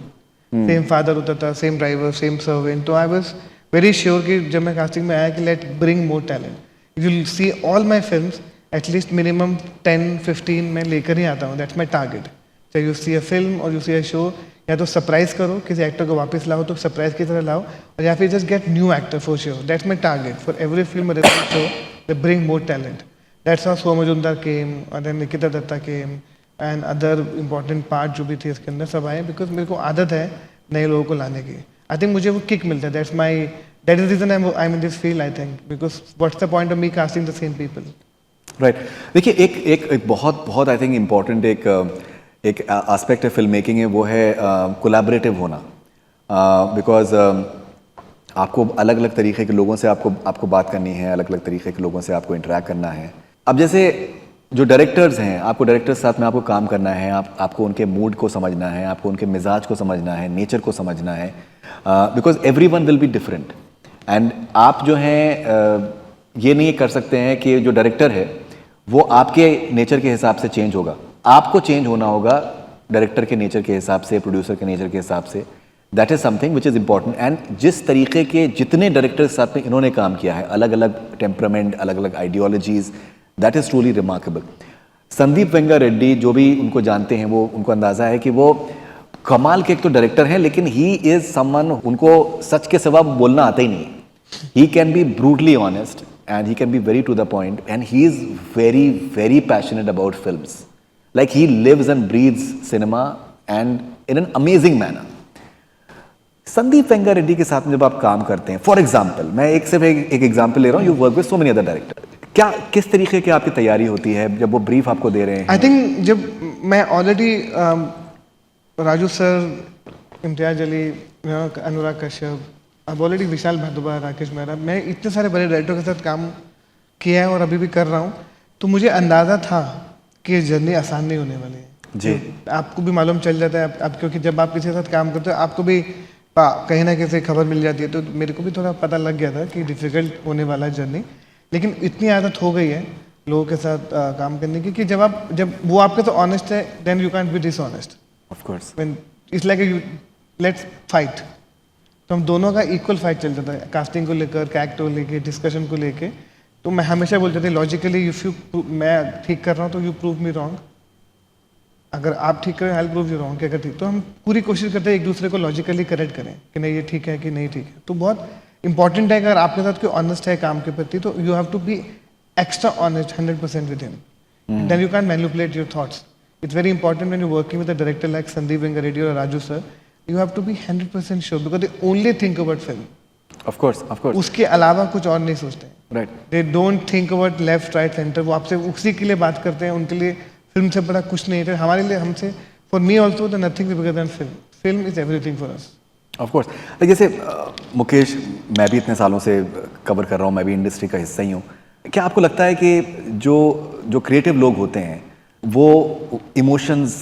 Same father होता था, सेम ड्राइवर, सेम सर्वेंट। तो I was very sure कि जब मैं casting में आया कि let bring more talent. You will see all my films at least minimum 10-15 मैं लेकर ही आता हूँ, दैट्स माय टारगेट। चाहे यू सी अ फिल्म और यू सी अ शो, या तो सरप्राइज करो, किसी एक्टर को वापस लाओ तो सरप्राइज की तरह लाओ, और या फिर just get new actor for sure. That's my target for every film और every show, they bring more talent. That's how Soham Majumdar came, और then Nikita Dutta came and other important part जो भी थे इसके अंदर सब आए, बिकॉज मेरे को आदत है नए लोगों को लाने की। आई थिंक मुझे वो किक मिलता है, that is reason I am in this field, I think, because what's the point of me casting the same people. Right. देखिए एक बहुत आई थिंक इम्पॉर्टेंट एक एस्पेक्ट है फिल्म मेकिंग है, वो है कोलैबोरेटिव होना। बिकॉज आपको अलग अलग तरीके के लोगों से आपको बात करनी है, अलग अलग तरीके के लोगों से आपको इंटरेक्ट करना है। अब जैसे जो डायरेक्टर्स हैं, आपको डायरेक्टर्स साथ में आपको काम करना है, आपको उनके मूड को समझना है, आपको उनके मिजाज को समझना है, नेचर को समझना है, because everyone will be different. And आप जो हैं ये नहीं कर सकते हैं कि जो डायरेक्टर है वो आपके नेचर के हिसाब से चेंज होगा, आपको चेंज होना होगा डायरेक्टर के नेचर के हिसाब से, प्रोड्यूसर के नेचर के हिसाब से। That is something which is important. And जिस तरीके के जितने डायरेक्टर्स के साथ में इन्होंने काम किया है, अलग अलग टेम्परामेंट, अलग अलग ideologies, that is truly remarkable. Sandeep Vanga Reddy, जो भी उनको जानते हैं वो उनको अंदाज़ा है कि वो कमाल के एक तो डायरेक्टर हैं, लेकिन ही इज़ समवन, उनको सच के सिवा बोलना आता ही नहीं है। He can be brutally honest and he can be very to the point, and he is very passionate about films. Like he lives and breathes cinema and in an amazing manner. Sandeep Vanga Reddy के साथ में जब आप काम करते हैं, for example, मैं एक एग्जाम्पल ले रहा हूँ, you work with so many other director, क्या किस तरीके की आपकी तैयारी होती है जब वो ब्रीफ आपको दे रहे हैं? आई थिंक जब मैं ऑलरेडी राजू सर, इम्तियाज अली, अनुराग कश्यप, अब ऑलरेडी विशाल भारद्वाज, राकेश मेहरा, मैं इतने सारे बड़े डायरेक्टरों के साथ काम किया है और अभी भी कर रहा हूँ, तो मुझे अंदाज़ा था कि जर्नी आसान नहीं होने वाली है जी। आपको भी मालूम चल जाता है अब क्योंकि जब आप किसी के साथ काम करते हो आपको भी कहीं ना कहीं खबर मिल जाती है, तो मेरे को भी थोड़ा पता लग गया था कि डिफ़िकल्ट होने वाला है जर्नी। लेकिन इतनी आदत हो गई है लोगों के साथ काम करने की कि जब वो आपके तो ऑनेस्ट है, then you can't be dishonest. Of course when it's like you let's fight. तो हम दोनों का इक्वल फाइट चलता था, कास्टिंग को लेकर, कैरेक्टर को लेकर, डिस्कशन को लेकर। तो मैं हमेशा बोलते थे लॉजिकली, इफ यू, मैं ठीक कर रहा हूँ तो यू प्रूव मी रॉन्ग, अगर आप ठीक करें आई प्रूव यू रॉन्ग। क्या ठीक, तो हम पूरी कोशिश करते हैं एक दूसरे को लॉजिकली करेक्ट करें कि नहीं ये ठीक है कि नहीं ठीक है। तो बहुत इंपॉर्टेंट है, अगर आपके साथ कोई ऑनेस्ट है काम के प्रति, तो you have to be extra honest 100% with him, then you can manipulate your thoughts. It's very important when you working with a director like Sandeep Vanga Reddy और Raju sir, you have to be 100% sure because they only think about film. Of course. उसके अलावा कुछ और नहीं सोचते हैं। Right. They don't think about left, right, center. वो आपसे उसी के लिए बात करते हैं, उनके लिए फिल्म से बड़ा कुछ नहीं है। हमारे लिए, हमसे, for me also, the nothing is bigger than film. Film is everything for us. Of course. जैसे मुकेश, मैं भी इतने सालों से कवर कर रहा हूँ, मैं भी इंडस्ट्री का हिस्सा ही हूँ। क्या आपको लगता है कि जो क्रिएटिव लोग होते हैं वो इमोशंस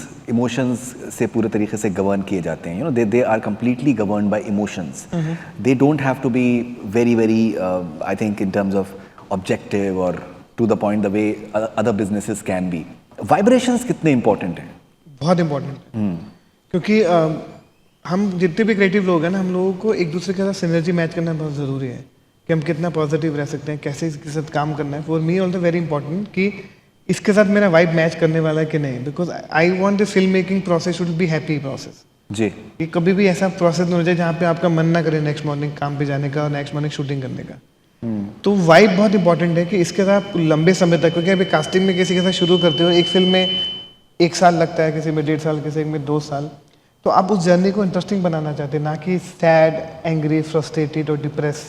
से पूरे तरीके से गवर्न किए जाते हैं? You know, they are completely govern by emotions. They don't have to be very I think in terms of objective और to the point the way other businesses can be. Vibrations कितने important हैं? बहुत important है, क्योंकि हम जितने भी creative लोग हैं ना, हम लोगों को एक दूसरे के साथ सिनर्जी मैच करना बहुत ज़रूरी है कि हम कितना पॉजिटिव रह सकते हैं, कैसे इसके साथ काम करना है। For me also very important कि इसके साथ मेरा वाइब मैच करने वाला है कि नहीं, because I want the film making process should be happy process. जी कि कभी भी ऐसा प्रोसेस नहीं हो जाए जहाँ पे आपका मन ना करे नेक्स्ट मॉर्निंग काम पे जाने का और नेक्स्ट मॉर्निंग शूटिंग करने का। तो वाइब बहुत इंपॉर्टेंट है कि इसके साथ आप लंबे समय तक, क्योंकि अभी कास्टिंग में किसी के साथ शुरू करते हो, एक फिल्म में 1 साल लगता है, किसी में 1.5 साल, किसी में 2 साल, तो आप उस जर्नी को इंटरेस्टिंग बनाना चाहते हैं, ना कि सैड, एंग्री, फ्रस्ट्रेटेड और डिप्रेस।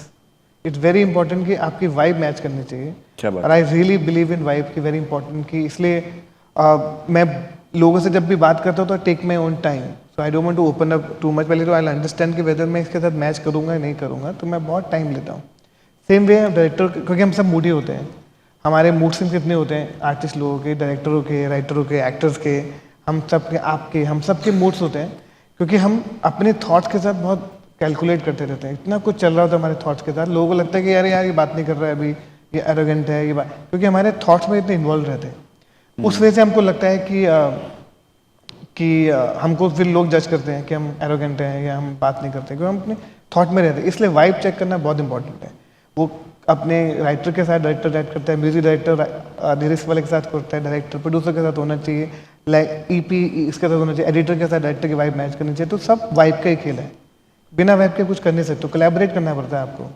इट्स वेरी इंपॉर्टेंट कि आपकी वाइब मैच करनी चाहिए। क्या बात। और I really believe in vibe की, वेरी इंपॉर्टेंट कि इसलिए मैं लोगों से जब भी बात करता हूँ तो take my own time, so I don't want to open up too much. पहले तो आई अंडरस्टैंड कि वेदर मैं इसके साथ मैच करूंगा या नहीं करूंगा, तो मैं बहुत टाइम लेता हूँ। सेम वे डायरेक्टर, क्योंकि हम सब मूडी होते हैं, हमारे मूड स्विंग कितने होते हैं आर्टिस्ट लोगों के, डायरेक्टरों के, राइटरों के, एक्टर्स के, हम सब के, आपके, हम सब के मूड्स होते हैं, क्योंकि हम अपने थॉट्स के साथ बहुत कैलकुलेट करते रहते हैं। इतना कुछ चल रहा होता है हमारे थॉट्स के साथ, लोगों को लगता है कि यार ये बात नहीं कर रहा है अभी, ये एरोगेंट है, ये बात, क्योंकि हमारे थॉट्स में इतने इन्वॉल्व रहते हैं। उस वजह से हमको लगता है कि हमको फिर लोग जज करते हैं कि हम एरोगेंट हैं या हम बात नहीं करते, क्योंकि हम अपने थॉट में रहते हैं। इसलिए वाइब चेक करना बहुत इंपॉर्टेंट है। वो अपने राइटर के साथ डायरेक्टर डायरेक्ट करता है, म्यूजिक डायरेक्टर लिरिक्स वाले के साथ करता है, डायरेक्टर प्रोड्यूसर के साथ होना चाहिए, लाइक ईपी इसके साथ होना चाहिए, एडिटर के साथ डायरेक्टर की वाइब मैच करनी चाहिए। तो सब वाइब का ही खेल है, बिना वाइब के कुछ कर नहीं सकते, तो कोलैबोरेट करना पड़ता है आपको।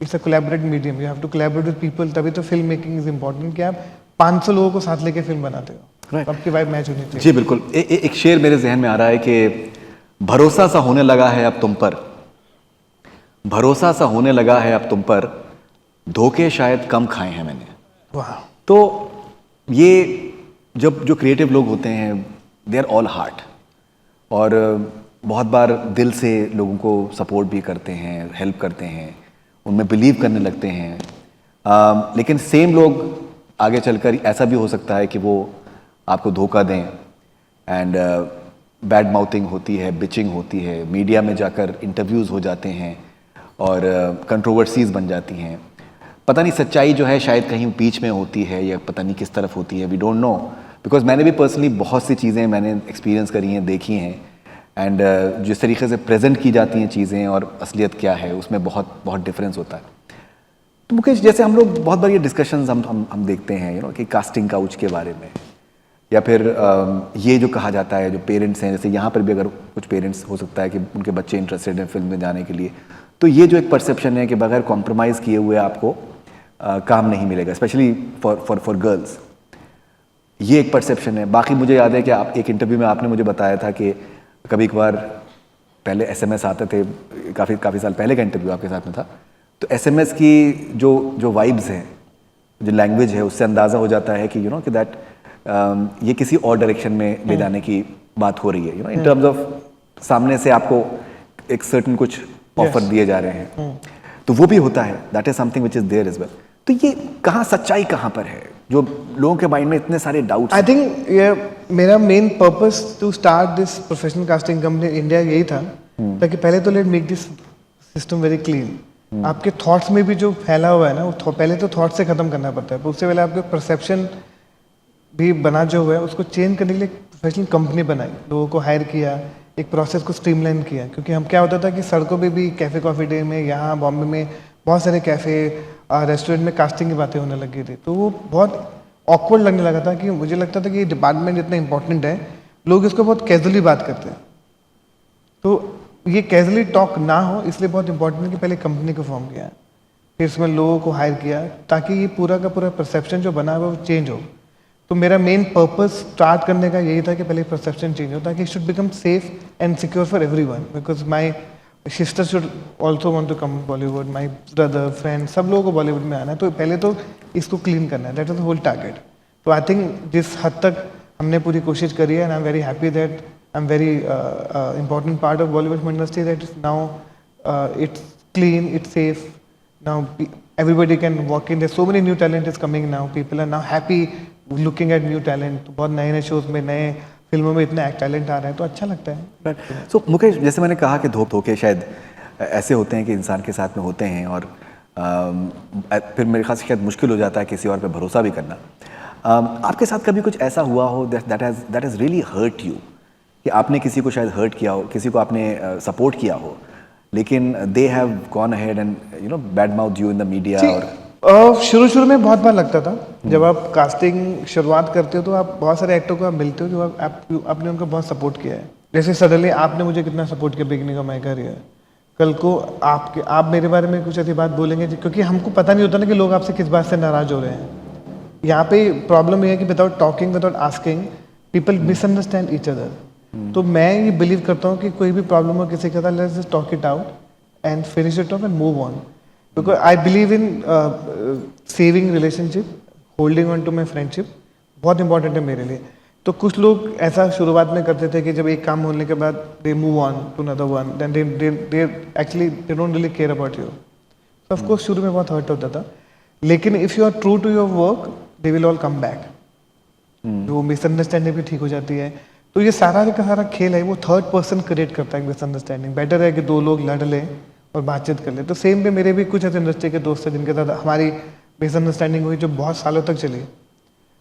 It's a collaborate medium, you have to collaborate with people, तभी तो फिल्म मेकिंग इज इंपॉर्टेंट कि आप 500 लोगों को साथ लेके फिल्म बनाते हो, Right. सबकी वाइब मैच होनी चाहिए। जी बिल्कुल। एक शेर मेरे जहन में आ रहा है कि भरोसा सा होने लगा है अब तुम पर, भरोसा सा होने लगा है अब तुम पर, धोखे शायद कम खाए हैं मैंने। वाह। तो ये जब जो क्रिएटिव लोग होते हैं दे आर ऑल हार्ट, और बहुत बार दिल से लोगों को सपोर्ट भी करते हैं, हेल्प करते हैं, उनमें बिलीव करने लगते हैं। लेकिन सेम लोग आगे चलकर ऐसा भी हो सकता है कि वो आपको धोखा दें, एंड बैड माउथिंग होती है, बिचिंग होती है, मीडिया में जाकर इंटरव्यूज़ हो जाते हैं और कंट्रोवर्सीज़ बन जाती हैं। पता नहीं सच्चाई जो है शायद कहीं बीच में होती है या पता नहीं किस तरफ होती है, वी डोंट नो, बिकॉज मैंने भी पर्सनली बहुत सी चीज़ें मैंने एक्सपीरियंस करी हैं, देखी हैं, एंड जिस तरीके से प्रेजेंट की जाती हैं चीज़ें और असलियत क्या है उसमें बहुत बहुत डिफरेंस होता है। तो मुकेश, जैसे हम लोग बहुत बार ये डिस्कशंस हम देखते हैं यू नो कि कास्टिंग काउच के बारे में, या फिर ये जो कहा जाता है जो पेरेंट्स हैं, जैसे यहाँ पर भी अगर कुछ पेरेंट्स हो सकता है कि उनके बच्चे इंटरेस्टेड हैं फिल्म में जाने के लिए, तो ये जो एक परसेप्शन है कि बगैर कॉम्प्रोमाइज़ किए हुए आपको काम नहीं मिलेगा, स्पेशली फॉर गर्ल्स, ये एक परसेप्शन है। बाकी मुझे याद है कि आप एक इंटरव्यू में आपने मुझे बताया था कि कभी कभार पहले SMS आते थे, काफ़ी साल पहले का इंटरव्यू आपके साथ में था, तो SMS की जो वाइब्स हैं, जो लैंग्वेज है, उससे अंदाज़ा हो जाता है कि यू नो कि दैट ये किसी और डायरेक्शन में ले जाने की बात हो रही है, you know in terms of सामने से आपको एक सर्टन कुछ ऑफर दिए जा रहे हैं, तो वो भी होता है, that is something which is there as well. तो ये कहाँ सच्चाई कहाँ पर है, जो लोगों के माइंड में इतने सारे डाउट्स? आई थिंक ये मेरा main purpose to start this professional casting company India यही था, ताकि पहले तो let make this system very clean. आपके थॉट्स में भी जो फैला हुआ है ना, वो पहले तो थॉट से खत्म करना पड़ता है, उससे पहले आपके परसेप्शन भी बना जो हुआ है उसको चेंज करने के लिए प्रोफेशनल कंपनी बनाई, लोगों को हायर किया, एक प्रोसेस को स्ट्रीमलाइन किया। क्योंकि हम क्या होता था कि सड़कों पे भी, कैफ़े कॉफ़ी डे में, यहाँ बॉम्बे में बहुत सारे कैफ़े रेस्टोरेंट में कास्टिंग की बातें होने लग गई थी, तो वो बहुत ऑकवर्ड लगने लगा था कि मुझे लगता था कि ये डिपार्टमेंट इतना इंपॉर्टेंट है, लोग इसको बहुत कैजुअली बात करते हैं। तो ये कैजुअली टॉक ना हो, इसलिए बहुत इंपॉर्टेंट है कि पहले कंपनी को फॉर्म किया, फिर इसमें लोगों को हायर किया, ताकि ये पूरा का पूरा परसेप्शन जो बना हुआ है वो चेंज हो। तो मेरा मेन पर्पस स्टार्ट करने का यही था कि पहले परसेप्शन चेंज हो, ताकि it should become safe and secure for everyone, because my sister should also want to come Bollywood, my brother, friend, सब लोगों को बॉलीवुड में आना है, तो पहले तो इसको क्लीन करना है, that is the whole target. तो आई थिंक जिस हद तक हमने पूरी कोशिश करी है, and I am very happy that I am very important part of Bollywood industry, that is now it's clean, it's safe, now everybody can walk in, there's so many new talent is coming now, people are now happy looking at new talent, तो बहुत नए नए shows में, नए फिल्मों में इतना talent आ रहा है, तो अच्छा लगता है। सो मुकेश, जैसे मैंने कहा कि धोखे शायद ऐसे होते हैं कि इंसान के साथ में होते हैं, और फिर मेरे ख्याल से शायद मुश्किल हो जाता है किसी और पे भरोसा भी करना। आपके साथ कभी कुछ ऐसा हुआ हो that has really hurt you, कि आपने किसी को शायद हर्ट किया हो, किसी को आपने सपोर्ट किया हो, लेकिन they have gone ahead and you know bad mouth you in the media? और शुरू में बहुत बार लगता था, जब आप कास्टिंग शुरुआत करते हो तो आप बहुत सारे एक्टर को आप मिलते हो जो आपने उनका बहुत सपोर्ट किया है, जैसे सडनली आपने मुझे कितना सपोर्ट किया बिगनिंग ऑफ माई करियर, कल को आप मेरे बारे में कुछ ऐसी बात बोलेंगे क्योंकि हमको पता नहीं होता ना कि लोग आपसे किस बात से नाराज हो रहे हैं। यहाँ पे प्रॉब्लम ये है कि without talking, without asking, people misunderstand each other. तो मैं ये बिलीव करता हूँ कि कोई भी प्रॉब्लम हो किसी के साथ, let's just talk it out and finish it off and move on, because I believe in saving relationship, holding on to my friendship बहुत इंपॉर्टेंट है मेरे लिए। तो कुछ लोग ऐसा शुरुआत में करते थे कि जब एक काम होने के बाद they move on to another one, then they actually they don't really care about you. तो ऑफ कोर्स शुरू में बहुत हर्ट होता था, लेकिन if you are true to your work they will all come back. वो मिसअंडरस्टैंडिंग भी ठीक हो जाती है। तो ये सारा का सारा खेल है वो थर्ड पर्सन क्रिएट करता है मिसअंडरस्टैंडिंग। बेटर है कि दो लोग लड़ लें और बातचीत कर लें। तो सेम पे मेरे भी कुछ ऐसे इंडस्ट्री के दोस्त हैं जिनके साथ हमारी मिसअंडरस्टैंडिंग हुई जो बहुत सालों तक चली।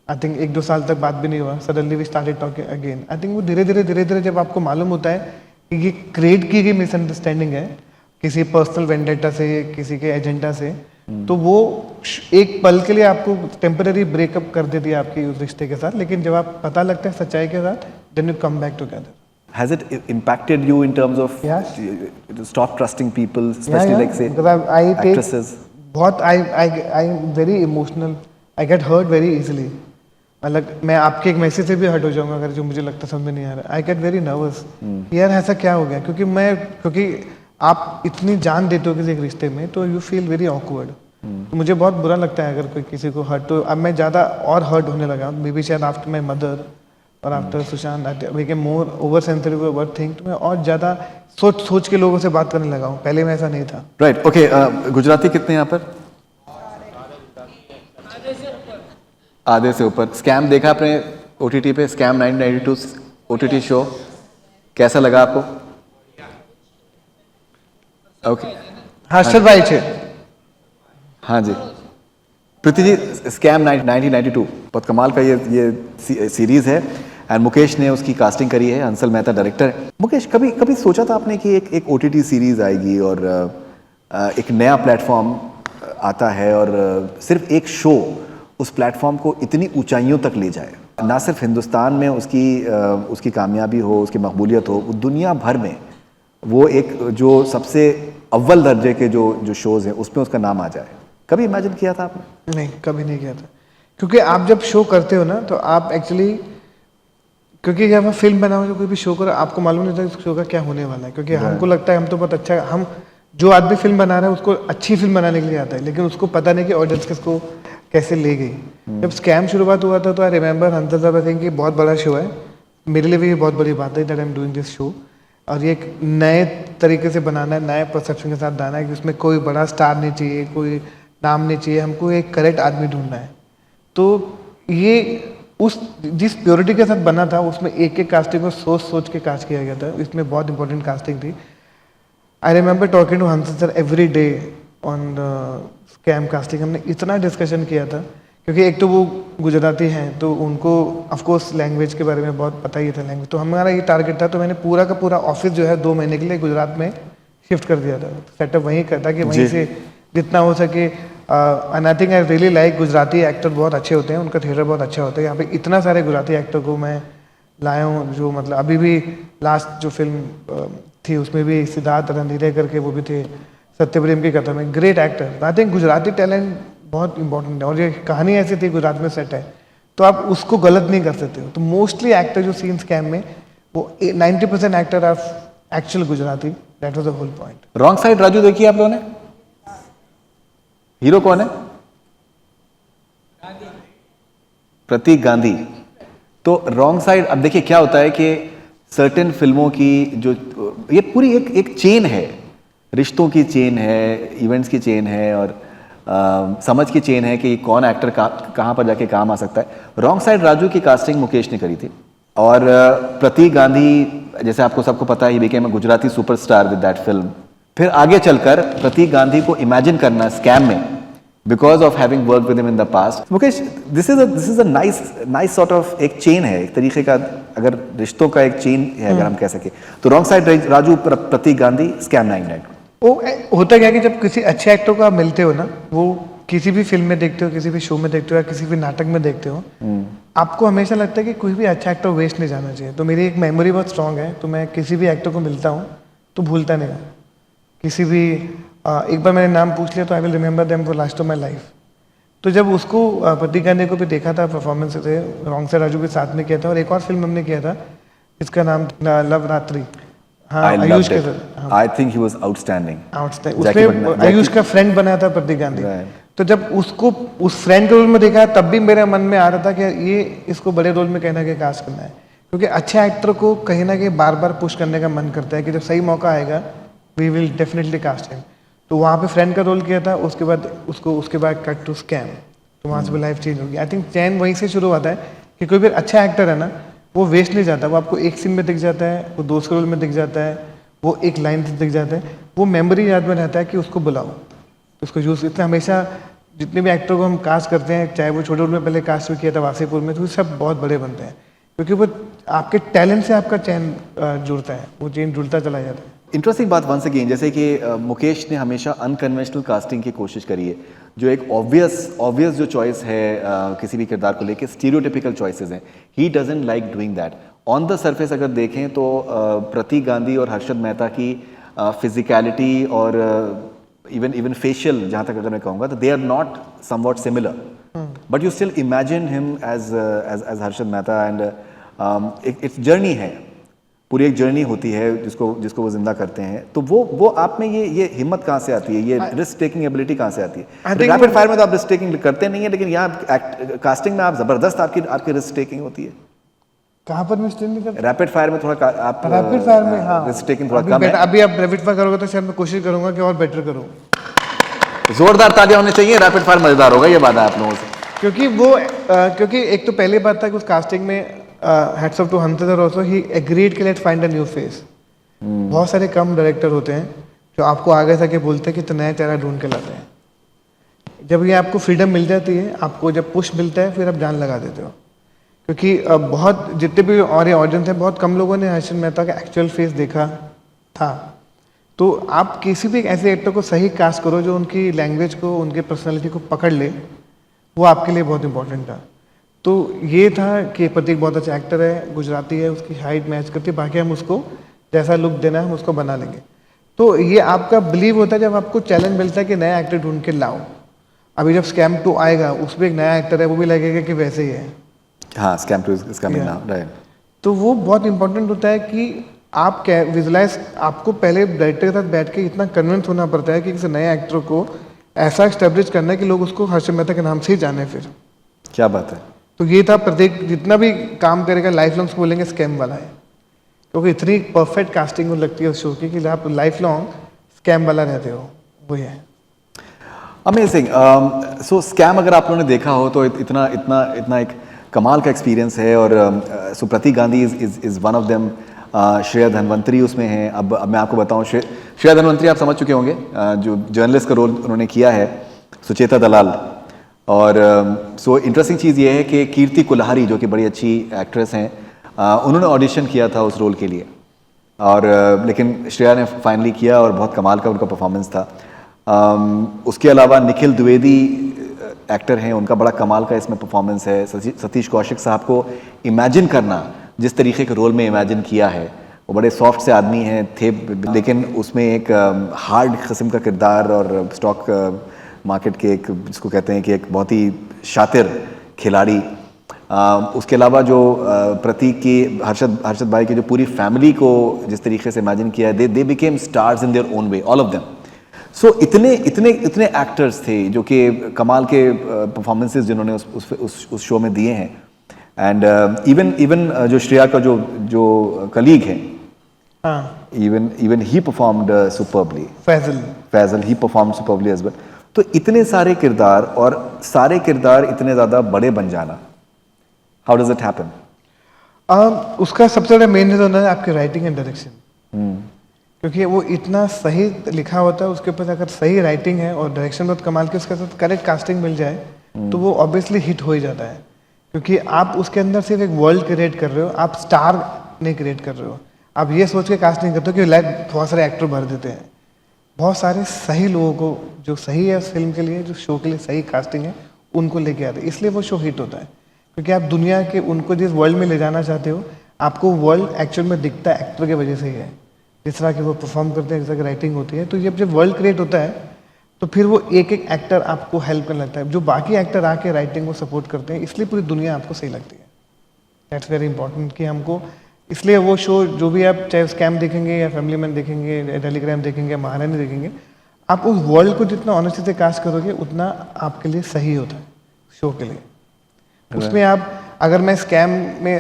आई थिंक 1-2 साल तक बात भी नहीं हुआ, suddenly we started talking again. I think वो धीरे धीरे जब आपको मालूम होता है कि ये क्रिएट की गई मिसअंडरस्टैंडिंग है किसी पर्सनल वेंडेटा से, किसी के एजेंडा से, तो वो एक पल के लिए आपको टेम्पररी ब्रेकअप कर देती है आपकी उस रिश्ते के साथ, लेकिन जब आप पता लगता है सच्चाई के साथ, then you come back together. Has it impacted you in terms of Yes. stop trusting people, especially like say because I take actresses? बहुत I am very emotional. I get hurt very easily. मतलब मैं आपके एक message से भी hurt हो जाऊंगा अगर जो मुझे लगता समझ में नहीं आ रहा। आई गेट वेरी नर्वस, यार ऐसा क्या हो गया, क्योंकि आप इतनी जान देते हो किसी एक रिश्ते में, तो यू फील वेरी ऑकवर्ड। तो मुझे बहुत बुरा लगता है अगर कोई किसी को हर्ट, तो अब मैं ज़्यादा और हर्ट होने लगा। मे बी शायद आफ्टर माई मदर और after Sushant I became more over sensitive about thing. तो मैं और ज़्यादा सोच के लोगों से बात करने लगा हूँ, पहले मैं ऐसा नहीं था। Right, okay. गुजराती कितने यहाँ पर? आधे से ऊपर। स्कैम देखा आपने OTT पे? स्कैम 1992 OTT शो कैसा लगा आपको? ओके, हर्षद भाई छे। हाँ जी। प्रीति जी, स्कैम 1992 बहुत कमाल का ये सीरीज है एंड मुकेश ने उसकी कास्टिंग करी है, हंसल मेहता डायरेक्टर है। मुकेश, कभी सोचा था आपने कि एक OTT सीरीज आएगी और एक नया प्लेटफॉर्म आता है और सिर्फ एक शो उस प्लेटफॉर्म को इतनी ऊंचाइयों तक ले जाए, ना सिर्फ हिंदुस्तान में उसकी कामयाबी हो, उसकी मकबूलियत हो, दुनिया भर में वो एक जो सबसे अव्वल दर्जे के जो शोज़ हैं उसमें उसका नाम आ जाए? कभी इमेजिन किया था आपने? नहीं, कभी नहीं किया था। क्योंकि आप जब शो करते हो ना, तो आप एक्चुअली, क्योंकि जब आप फिल्म बनाओ या कोई भी शो करो, आपको मालूम नहीं था उस शो का क्या होने वाला है। क्योंकि हमको लगता है हम तो बहुत अच्छा, हम जो आदमी फिल्म बना रहा है उसको अच्छी फिल्म बनाने के लिए आता है, लेकिन उसको पता नहीं कि ऑडियंस किसको कैसे ले गई। जब स्कैम शुरुआत हुआ था तो आई रिमेंबर हंसल साहब थिंक कि बहुत बड़ा शो है, मेरे लिए भी ये बहुत बड़ी बात है that I am doing this show, और ये एक नए तरीके से बनाना है, नए परसेप्शन के साथ बनाना है कि उसमें कोई बड़ा स्टार नहीं चाहिए, कोई नाम नहीं चाहिए, हमको एक करेक्ट आदमी ढूंढना है। तो ये उस जिस प्योरिटी के साथ बना था उसमें एक एक कास्टिंग को सोच के कास्ट किया गया था। इसमें बहुत इंपॉर्टेंट कास्टिंग थी। I remember talking to Hansal sir every day on Scam casting. हमने इतना डिस्कशन किया था क्योंकि एक तो वो गुजराती हैं, तो उनको ऑफ कोर्स लैंग्वेज के बारे में बहुत पता ही था लैंग्वेज। तो हमारा ये टारगेट था, तो मैंने पूरा का पूरा ऑफिस जो है 2 महीने के लिए गुजरात में शिफ्ट कर दिया था। सेटअप वहीं करता कि वहीं से जितना हो सके। And I think I really like Gujarati actor, बहुत अच्छे होते हैं, उनका थिएटर बहुत अच्छा होता है। यहाँ पे इतना सारे गुजराती एक्टर को मैं लाया हूँ जो मतलब अभी भी लास्ट जो फिल्म थी उसमें भी सिद्धार्थ रणधीरे करके वो भी थे, सत्यप्रेम की कथा में, great actor. I think Gujarati talent बहुत इंपॉर्टेंट है, और ये कहानी ऐसी थी गुजरात में सेट है तो आप उसको गलत नहीं कर सकते हो। तो मोस्टली एक्टर जो सीन स्कैम में वो 90% actor are actual Gujarati. That was the whole point. Wrong side Raju देखी आप लोगों ने? हीरो कौन है? प्रतीक गांधी। तो रॉन्ग साइड, अब देखिए क्या होता है कि सर्टेन फिल्मों की जो ये पूरी एक चेन है, रिश्तों की चेन है, इवेंट्स की चेन है और समझ की चेन है कि कौन एक्टर कहाँ पर जाके काम आ सकता है। रॉन्ग साइड राजू की कास्टिंग मुकेश ने करी थी और प्रतीक गांधी, जैसे आपको सबको पता है, ही became a Gujarati superstar with that film. फिर आगे चलकर प्रतीक गांधी को इमेजिन करना स्कैम में because of having work with him in the past. Mukesh, this is a nice sort of एक चेन है, एक तरीके का, अगर रिश्तों का एक चेन है अगर हम कह सके तो। रॉन्ग साइड राजू, प्रतीक गांधी, स्कैम 99। वो होता क्या कि जब किसी अच्छे एक्टर को आप मिलते हो ना, वो किसी भी फिल्म में देखते हो, किसी भी शो में देखते हो या किसी भी नाटक में देखते हो, आपको हमेशा लगता है कि कोई भी अच्छा एक्टर वेस्ट नहीं जाना चाहिए। तो मेरी एक मेमोरी बहुत स्ट्रांग है, तो मैं किसी भी एक्टर को मिलता हूँ तो भूलता नहीं हूँ। किसी भी एक बार मैंने नाम पूछ लिया तो I will remember them for last of my life. तो जब उसको प्रतीक गांधी को भी देखा था परफॉर्मेंस से, रॉन्ग से राजू के साथ में किया था, और एक और फिल्म हमने किया था इसका नाम लव रात्रि, हाँ आयुष के साथ। I think he was outstanding. उसमें आयुष का फ्रेंड बना था प्रतीक गांधी। तो जब उसको उस फ्रेंड के रोल में देखा तब भी मेरे मन में आ रहा था कि ये इसको बड़े रोल में कहीं ना कहीं कास्ट करना है, क्योंकि अच्छे एक्टर को कहीं ना कहीं बार बार पुश करने का मन करता है कि जब सही मौका आएगा we will definitely cast him. तो वहाँ पे फ्रेंड का रोल किया था, उसके बाद कट टू स्कैम, तो वहाँ से भी लाइफ चेंज होगी। आई थिंक चैन वहीं से शुरू होता है कि कोई भी अच्छा एक्टर है ना, वो वेस्ट नहीं जाता, वो आपको एक सीन में दिख जाता है, वो दोस्त के रोल में दिख जाता है, वो एक लाइन से दिख जाता है, वो मेमोरी याद में रहता है कि उसको बुलाओ, उसको यूज़। इसलिए हमेशा जितने भी एक्टर को हम कास्ट करते हैं, चाहे वो छोटे रोल में पहले कास्ट भी किया था वासीपुर में, तो सब बहुत बड़े बनते हैं, क्योंकि वो आपके टैलेंट से आपका चैन जुड़ता है, वो चैन जुड़ता चला जाता है। इंटरेस्टिंग बात वंस अगेन, जैसे कि मुकेश ने हमेशा अनकन्वेंशनल कास्टिंग की कोशिश करी है, जो एक ऑब्वियस जो चॉइस है किसी भी किरदार को लेके, स्टीरियोटिपिकल चॉइसेस हैं, he doesn't like doing that. On the surface अगर देखें तो प्रतीक गांधी और हर्षद मेहता की फिजिकलिटी और इवन फेशियल, जहाँ तक अगर मैं कहूँगा, तो they are not somewhat similar, but you still imagine him as Harshad Mehta. And एक जर्नी है, पूरी एक जर्नी होती है जिसको वो जिंदा करते हैं। तो वो आप में ये हिम्मत कहाँ से आती है, ये रिस्क टेकिंग एबिलिटी कहाँ से आती है? रैपिड फायर में तो आप रिस्क टेकिंग करते नहीं है, लेकिन यहाँ कास्टिंग में आप जबरदस्त आपकी रिस्क टेकिंग होती है। कहाँ पर मैं स्टिल नहीं करता? रैपिड फायर में थोड़ा आप रैपिड फायर में हाँ रिस्क टेकिंग थोड़ा कम है। अभी आप रैपिड फायर करोगे तो शायद मैं कोशिश करूंगा कि और बेटर करूँ। जोरदार तालियां होनी चाहिए, रैपिड फायर मजेदार होगा, ये बात है आप लोगों से। क्योंकि एक तो पहली बात था कि उस कास्टिंग में hats off to Hansraj also, he agreed कि let's find a new face. बहुत सारे कम डायरेक्टर होते हैं जो आपको आगे जाके बोलते हैं कि तो नया चेहरा ढूंढ के लाते हैं। जब ये आपको फ्रीडम मिल जाती है, आपको जब पुश मिलता है, फिर आप जान लगा देते हो। क्योंकि बहुत जितने भी और ये ऑडियंस है, बहुत कम लोगों ने हर्षद मेहता का एक्चुअल फेस देखा था। तो आप किसी भी ऐसे एक्टर को सही कास्ट करो जो उनकी लैंग्वेज को, उनकी पर्सनैलिटी को पकड़ ले, वो आपके लिए बहुत इंपॉर्टेंट था। तो ये था कि प्रतीक बहुत अच्छा एक्टर है, गुजराती है, उसकी हाइट मैच करती है, बाकी हम उसको जैसा लुक देना है हम उसको बना लेंगे। तो ये आपका बिलीव होता है जब आपको चैलेंज मिलता है कि नया एक्टर ढूंढ के लाओ। अभी जब स्कैम 2 आएगा, उसमें एक नया एक्टर है, वो भी लगेगा कि वैसे ही है। हाँ, scam 2 is coming now, right. तो वो बहुत इंपॉर्टेंट होता है कि आप क्या विजुलाइज, आपको पहले डायरेक्टर के साथ बैठ के इतना कन्विंस होना पड़ता है कि किसी नए एक्टर को ऐसा एस्टेब्लिश करना है कि लोग उसको हर्षद मेहता के नाम से ही जाने। फिर क्या बात है। तो ये था, प्रत्येक जितना भी काम करेगा लाइफ लॉन्ग बोलेंगे स्कैम वाला है, क्योंकि इतनी परफेक्ट कास्टिंग लगती है उस शो की कि आप लाइफ लॉन्ग स्कैम वाला रहते हो, वो है। अमेजिंग। सो स्कैम अगर आप लोगों ने देखा हो तो इतना एक कमाल का एक्सपीरियंस है। और so Prateek Gandhi is one of them. Shreya Dhanvantari उसमें हैं। अब मैं आपको बताऊं, श्रेया धनवंतरी आप समझ चुके होंगे, जो जर्नलिस्ट का रोल उन्होंने किया है, सुचेता दलाल। और सो इंटरेस्टिंग चीज़ ये है कि कीर्ति कुल्हारी, जो कि बड़ी अच्छी एक्ट्रेस हैं, उन्होंने ऑडिशन किया था उस रोल के लिए, और लेकिन श्रेया ने फाइनली किया और बहुत कमाल का उनका परफॉर्मेंस था। उसके अलावा निखिल द्विवेदी एक्टर हैं, उनका बड़ा कमाल का इसमें परफॉर्मेंस है। सतीश कौशिक साहब को इमेजिन करना, जिस तरीके के रोल में इमेजिन किया है, वो बड़े सॉफ्ट से आदमी हैं थे, लेकिन उसमें एक हार्ड किस्म का किरदार और स्टॉक मार्केट के एक, जिसको कहते हैं कि एक बहुत ही शातिर खिलाड़ी। उसके अलावा जो प्रतीक की, हर्षद भाई की जो पूरी फैमिली को जिस तरीके से इमेजिन किया है, they became stars in their own way, all of them. So इतने एक्टर्स थे जो कि कमाल के परफॉर्मेंसेस जिन्होंने उस शो में दिए हैं। एंड इवन जो श्रेया का जो कलीग है, even he performed superbly. Faisal he performed superbly as well. तो इतने सारे किरदार, और सारे किरदार इतने ज़्यादा बड़े बन जाना, हाउ डज इट हैपन? उसका सबसे बड़ा मेन रीजन है आपकी राइटिंग एंड डायरेक्शन। क्योंकि वो इतना सही लिखा होता है, उसके ऊपर अगर सही राइटिंग है और डायरेक्शन बहुत कमाल के, उसके साथ करेक्ट कास्टिंग मिल जाए, तो वो ऑब्वियसली हिट हो ही जाता है। क्योंकि आप उसके अंदर सिर्फ एक वर्ल्ड क्रिएट कर रहे हो, आप स्टार नहीं क्रिएट कर रहे हो। आप ये सोच के कास्टिंग करते हो कि लाइक बहुत सारे एक्टर भर देते हैं। बहुत सारे सही लोगों को, जो सही है उस फिल्म के लिए, जो शो के लिए सही कास्टिंग है, उनको लेके आते हैं, इसलिए वो शो हिट होता है। क्योंकि आप दुनिया के उनको जिस वर्ल्ड में ले जाना चाहते हो, आपको वर्ल्ड एक्चुअल में दिखता है एक्टर की वजह से ही है, जिस तरह के वो परफॉर्म करते हैं, जिस तरह की राइटिंग होती है। तो जब वर्ल्ड क्रिएट होता है तो फिर वो एक एक एक्टर आपको हेल्प करने लगता है, जो बाकी एक्टर आके राइटिंग को सपोर्ट करते हैं, इसलिए पूरी दुनिया आपको सही लगती है। दैट्स वेरी इंपॉर्टेंट कि हमको, इसलिए वो शो जो भी आप चाहे स्कैम देखेंगे या फैमिली मैन देखेंगे, टेलीग्राम देखेंगे, महारानी देखेंगे, आप उस वर्ल्ड को जितना ऑनेस्टी से कास्ट करोगे उतना आपके लिए सही होता है शो के लिए। उसमें आप, अगर मैं स्कैम में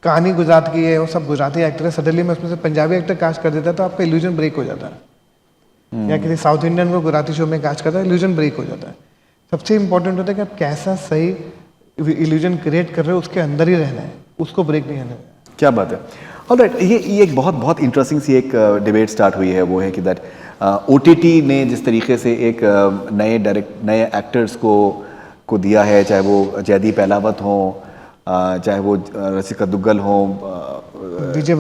कहानी गुजरात की है और सब गुजराती एक्टर है, सडनली मैं उसमें से पंजाबी एक्टर कास्ट कर देता है तो आपका इल्यूजन ब्रेक हो जाता है। या किसी साउथ इंडियन को गुजराती शो में कास्ट करता है, इल्यूजन ब्रेक हो जाता है। सबसे इंपॉर्टेंट होता है कि आप कैसा सही इल्यूजन क्रिएट कर रहे हो, उसके अंदर ही रहना है, उसको ब्रेक नहीं होना है। क्या बात है। ऑलराइट, ये एक बहुत इंटरेस्टिंग सी एक डिबेट स्टार्ट हुई है, वो है कि दैट OTT ने जिस तरीके से एक नए एक्टर्स को दिया है, चाहे वो जयदीप अहलावत हो, चाहे वो रसिका दुग्गल हो, विजय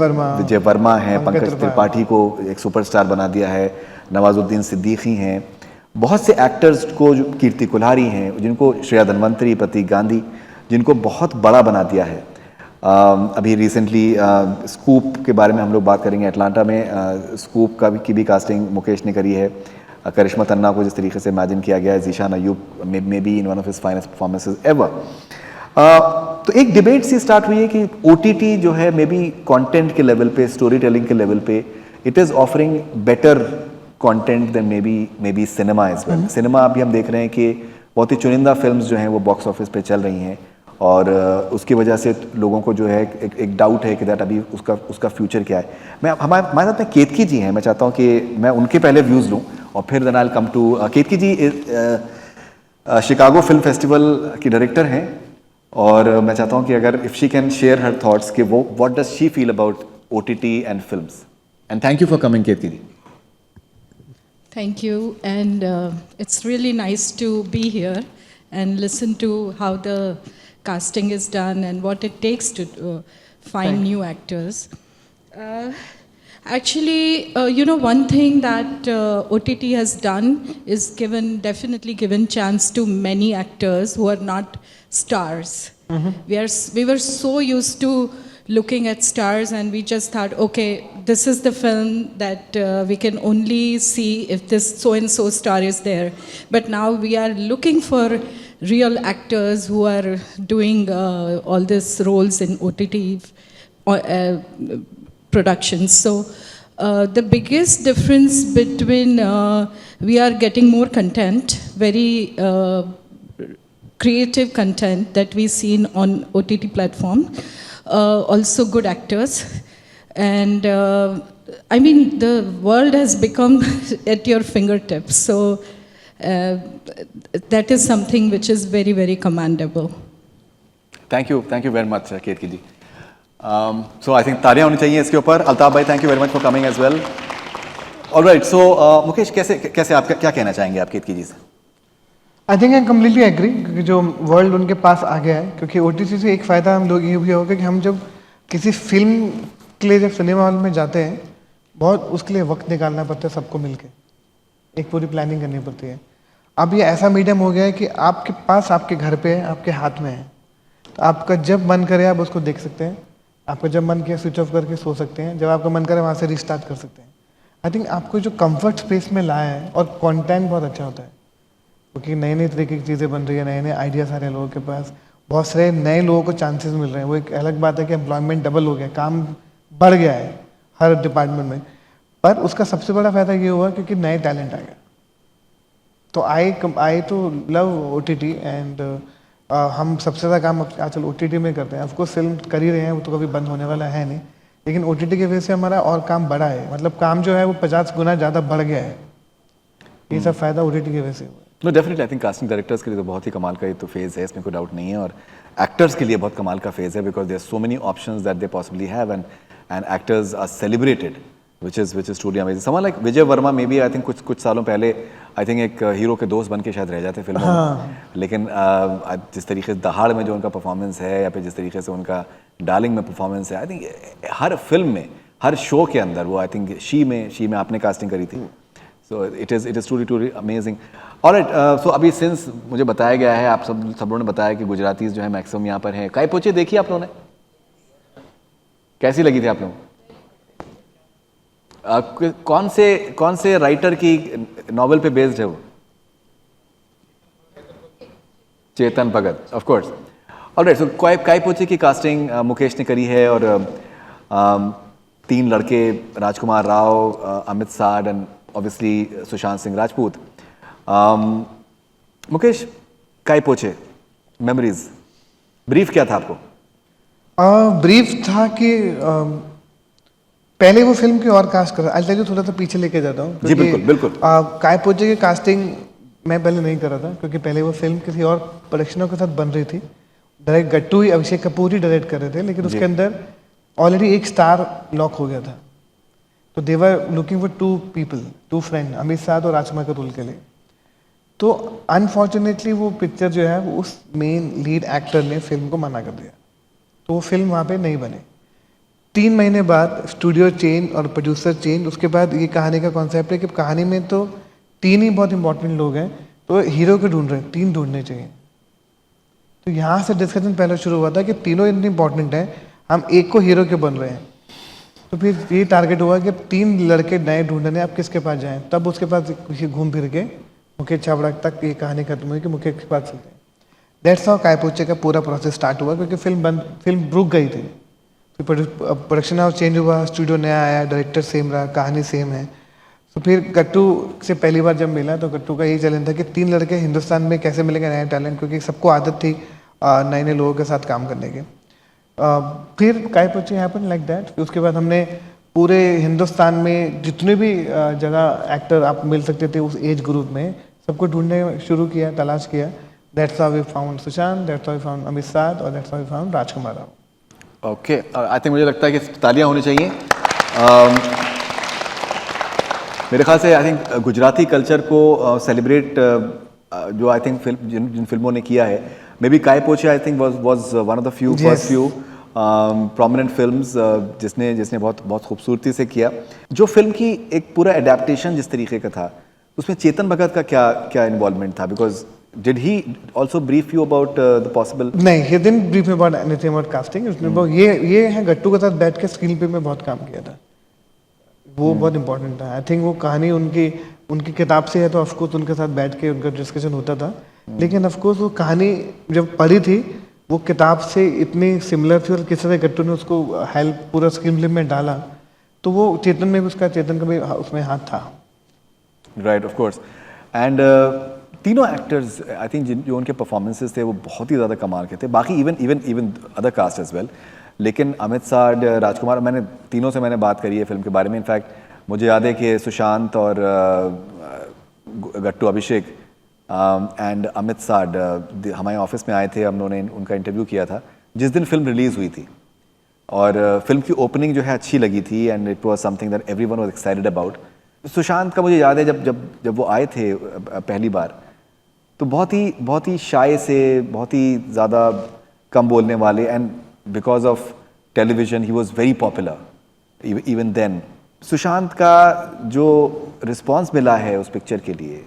वर्मा हैं, पंकज त्रिपाठी को एक सुपरस्टार बना दिया है, नवाजुद्दीन सिद्दीकी हैं, बहुत से एक्टर्स को, जो कीर्ति कुल्हारी हैं, जिनको श्रेया धनवंतरी, प्रतीक गांधी, जिनको बहुत बड़ा बना दिया है। अभी रिसेंटली स्कूप के बारे में हम लोग बात करेंगे। अटलांटा में स्कूप की भी कास्टिंग मुकेश ने करी है। करिश्मा तन्ना को जिस तरीके से इमेजिन किया गया है, Zeeshan Ayyub may be in one of his finest performances ever. तो एक डिबेट सी स्टार्ट हुई है कि OTT जो है मे बी कंटेंट के लेवल पे, स्टोरी टेलिंग के लेवल पे, it is offering better content than maybe cinema as well. Cinema अभी हम देख रहे हैं कि बहुत ही चुनिंदा फिल्म्स जो हैं वो बॉक्स ऑफिस पे चल रही हैं, और उसकी वजह से लोगों को जो है एक डाउट है कि दैट अभी उसका फ्यूचर क्या है। हमारे साथ में केतकी जी हैं, मैं चाहता हूँ कि मैं उनके पहले व्यूज़ लूँ और फिर then I will come to Ketki ji. Chicago film festival की डायरेक्टर हैं, और मैं चाहता हूँ कि अगर if she can share her thoughts कि वो what does she feel about OTT and films. And thank you for coming Ketki ji. Thank you, and it's really nice to be here and listen to how the casting is done and what it takes to find new actors. Actually, one thing that OTT has done is definitely given chance to many actors who are not stars. We were so used to looking at stars, and we just thought, okay, this is the film that we can only see if this so and so star is there. But now we are looking for real actors who are doing all these roles in OTT productions. So the biggest difference between we are getting more content, very creative content that we seen on OTT platform. Also good actors, and I mean the world has become at your fingertips, so that is something which is very, very commendable. Thank you very much Ketki ji. So I think तालियां होनी चाहिए इसके ऊपर। Altaf bhai, thank you very much for coming as well. Alright, so Mukesh, कैसे आप क्या कहना चाहेंगे आप केतकी जी से? I think I completely agree, क्योंकि जो वर्ल्ड उनके पास आ गया है, क्योंकि OTT से एक फ़ायदा हम लोग ये भी होगा कि हम जब किसी फिल्म के लिए जब सिनेमा हॉल में जाते हैं, बहुत उसके लिए वक्त निकालना पड़ता है सबको मिलके, एक पूरी प्लानिंग करनी पड़ती है। अब ये ऐसा मीडियम हो गया है कि आपके पास, आपके घर पे है, आपके हाथ में है, तो आपका जब मन करे आप उसको देख सकते हैं, आपका जब मन किया स्विच ऑफ करके सो सकते हैं, जब आपका मन करे वहाँ से रिस्टार्ट कर सकते हैं। आई थिंक आपको जो कंफर्ट स्पेस में लाया है, और कंटेंट बहुत अच्छा होता है, क्योंकि नई नई तरीके की चीज़ें बन रही है, नए नए आइडियाज़ आ रहे हैं लोगों के पास, बहुत सारे नए लोगों को चांसेस मिल रहे हैं। वो एक अलग बात है कि एम्प्लॉयमेंट डबल हो गया, काम बढ़ गया है हर डिपार्टमेंट में, पर उसका सबसे बड़ा फ़ायदा ये हुआ क्योंकि नए टैलेंट आ गया। तो आई तो लव OTT, एंड हम सबसे ज़्यादा काम आजकल OTT में करते हैं। ऑफकोर्स फिल्म कर ही रहे हैं, वो तो कभी बंद होने वाला है नहीं, लेकिन OTT की वजह से हमारा और काम बढ़ा है, मतलब काम जो है वो 50 गुना ज़्यादा बढ़ गया है। ये सब फ़ायदा OTT की वजह से हुआ। No, definitely I think casting directors के लिए तो बहुत ही कमाल का ये तो फेज़ है, इसमें कोई डाउट नहीं है, और एक्टर्स के लिए बहुत कमाल का फेज़ है, because there so many options that they possibly have, and actors are celebrated, which is truly amazing. Someone like Vijay Varma में भी आई थिंक कुछ सालों पहले आई थिंक एक हीरो के दोस्त बन के शायद रह जाते फिल्मों में, लेकिन जिस तरीके से दहाड़ में जो उनका परफॉर्मेंस है, या फिर जिस तरीके से उनका डार्लिंग में परफॉर्मेंस है, आई थिंक हर फिल्म में, हर शो के अंदर वो, आई थिंक शी में आपने कास्टिंग करी थी, so it is truly amazing. Alright, so अभी सिंस मुझे बताया गया है, आप सब लोगों ने बताया कि गुजरातीज जो है मैक्सिमम यहाँ पर हैं। काय पोचे देखी आप लोगों ने? कैसी लगी थी आप लोगों? कौन से राइटर की नॉवेल पे बेस्ड है वो? Chetan Bhagat, of course. Alright, सो काय पोचे की कास्टिंग मुकेश ने करी है और 3 लड़के, राजकुमार राव, अमित साध एंड ऑब्वियसली सुशांत सिंह राजपूत। मुकेश, काय पोचे मेमोरीज, ब्रीफ क्या था आपको? ब्रीफ था कि पहले वो फिल्म की और कास्ट कर, आज थोड़ा सा पीछे लेके जाता हूँ। जी बिल्कुल बिल्कुल। काय पोचे की कास्टिंग मैं पहले नहीं कर रहा था, क्योंकि पहले वो फिल्म किसी और प्रोडक्शनों के साथ बन रही थी। डायरेक्ट गट्टू ही, अभिषेक कपूर ही डायरेक्ट कर रहे थे, लेकिन उसके अंदर ऑलरेडी एक स्टार लॉक हो गया था। तो they were looking for 2 people, 2 friend, Amit Sadh और राजकुमार के रोल के लिए। तो अनफॉर्चुनेटली वो पिक्चर जो है वो उस मेन लीड एक्टर ने फिल्म को मना कर दिया, तो वो फिल्म वहाँ पे नहीं बनी। 3 महीने बाद स्टूडियो चेंज और प्रोड्यूसर चेंज। उसके बाद ये कहानी का कॉन्सेप्ट है कि कहानी में तो 3 ही बहुत इंपॉर्टेंट लोग हैं, तो हीरो को ढूंढ रहे हैं, 3 ढूंढने चाहिए। तो यहाँ से डिस्कशन पहले शुरू हुआ था कि तीनों इतने इंपॉर्टेंट हैं, हम एक को हीरो के बन रहे हैं। तो फिर ये टारगेट हुआ कि 3 लड़के नए ढूंढने, आप किसके पास जाएं? तब उसके पास किसी घूम फिर के मुकेश छाबड़ा तक ये कहानी खत्म हुई कि मुकेश के पास चलते हैं। दैट्स हाउ काय पोचे का पूरा प्रोसेस स्टार्ट हुआ, क्योंकि फिल्म रुक गई थी। तो प्रोडक्शन हाउस चेंज हुआ, स्टूडियो नया आया, डायरेक्टर सेम रहा, कहानी सेम है। तो फिर गट्टू से पहली बार जब मिला तो गट्टू का यही चैलेंज था कि 3 लड़के हिंदुस्तान में कैसे मिलेंगे नया टैलेंट, क्योंकि सबको आदत थी नए नए लोगों के साथ काम करने की। फिर काय पोचे हैपन लाइक दैट। उसके बाद हमने पूरे हिंदुस्तान में जितने भी जगह एक्टर आप मिल सकते थे उस एज ग्रुप में, सबको ढूंढने शुरू किया, तलाश किया। That's how we found Sushant, that's how we found Amit Sadh और that's how we found Rajkummar Rao. Okay, I think मुझे लगता है कि तालियां होनी चाहिए। मेरे ख्याल से आई थिंक गुजराती कल्चर को सेलिब्रेट जो आई थिंक जिन फिल्मों ने किया है, मे be Kai Po Che I think was one of the first few prominent films जिसने बहुत खूबसूरती से किया। जो फिल्म की एक पूरा एडेप्टेशन जिस तरीके का था, उसमें चेतन भगत का क्या इन्वॉल्वमेंट था? Because did he also brief you about the possible? नहीं, he didn't brief me about anything about casting. ये है गट्टू के साथ बैठ के स्क्रीन पे मैं बहुत काम किया था, वो बहुत इंपॉर्टेंट था। आई थिंक वो कहानी उनकी किताब से है, तो ऑफकोर्स उनके साथ बैठ के उनका डिस्कशन होता था। लेकिन ऑफकोर्स वो कहानी जब पढ़ी थी, वो किताब से इतनी सिमिलर थी और किस तरह गट्टू ने उसको हेल्प पूरा स्क्रीन प्ले में डाला, तो वो चेतन का भी उसमें हाथ था। Right, of course. एंड तीनों एक्टर्स आई थिंक जो उनके परफॉर्मेंसेस थे वो बहुत ही ज़्यादा कमाल के थे। बाकी even other cast as well, लेकिन अमित साध, राजकुमार, तीनों से मैंने बात करी है फिल्म के बारे में। इनफैक्ट मुझे याद है कि सुशांत और गट्टू, अभिषेक एंड अमित साध हमारे ऑफिस में आए थे, हम लोगों ने उनका इंटरव्यू किया था जिस दिन फिल्म रिलीज़ हुई थी। और फिल्म की ओपनिंग जो है अच्छी लगी थी and it was something that everyone was excited about. Sushant का मुझे याद है जब वो आए थे पहली बार, तो बहुत ही शाय से, बहुत ही ज़्यादा कम बोलने वाले, and because of television he was very popular even then. Sushant का जो रिस्पॉन्स मिला है उस पिक्चर के लिए,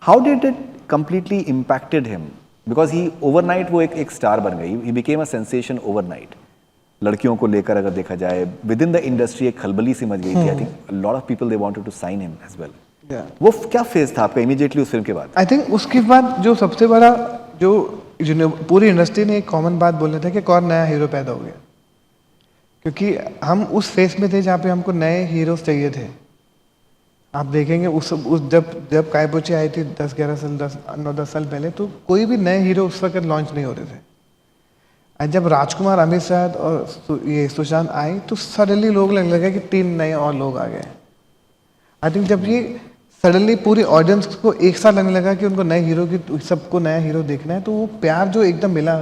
how did it completely impacted him? Because he overnight वो एक स्टार बन गई, he became a sensation overnight. लड़कियों को लेकर अगर देखा जाए विद इन द इंडस्ट्री एक खलबली सी मच गई थी। I think lot of people they wanted to sign him as well. वो क्या फेज था आपका इमीडिएटली उस फिल्म के बाद? आई थिंक उसके बाद जो सबसे बड़ा जो पूरी इंडस्ट्री ने एक कॉमन बात बोलना था कि एक और नया हीरो पैदा हो गया, क्योंकि हम उस फेस में थे जहाँ पे हमको नए हीरोज चाहिए थे। आप देखेंगे उस जब काय पोचे आई थी 9-10 साल पहले, तो कोई भी नए हीरो उस वक्त लॉन्च नहीं हो रहे थे। और जब राजकुमार, अमित साध और ये सुशांत आए, तो सडनली लोग लगने लगा कि 3 नए और लोग आ गए। आई थिंक जब ये सडनली पूरी ऑडियंस को एक साथ लगने लगा कि उनको नए हीरो की, सबको नया हीरो देखना है, तो वो प्यार जो एकदम मिला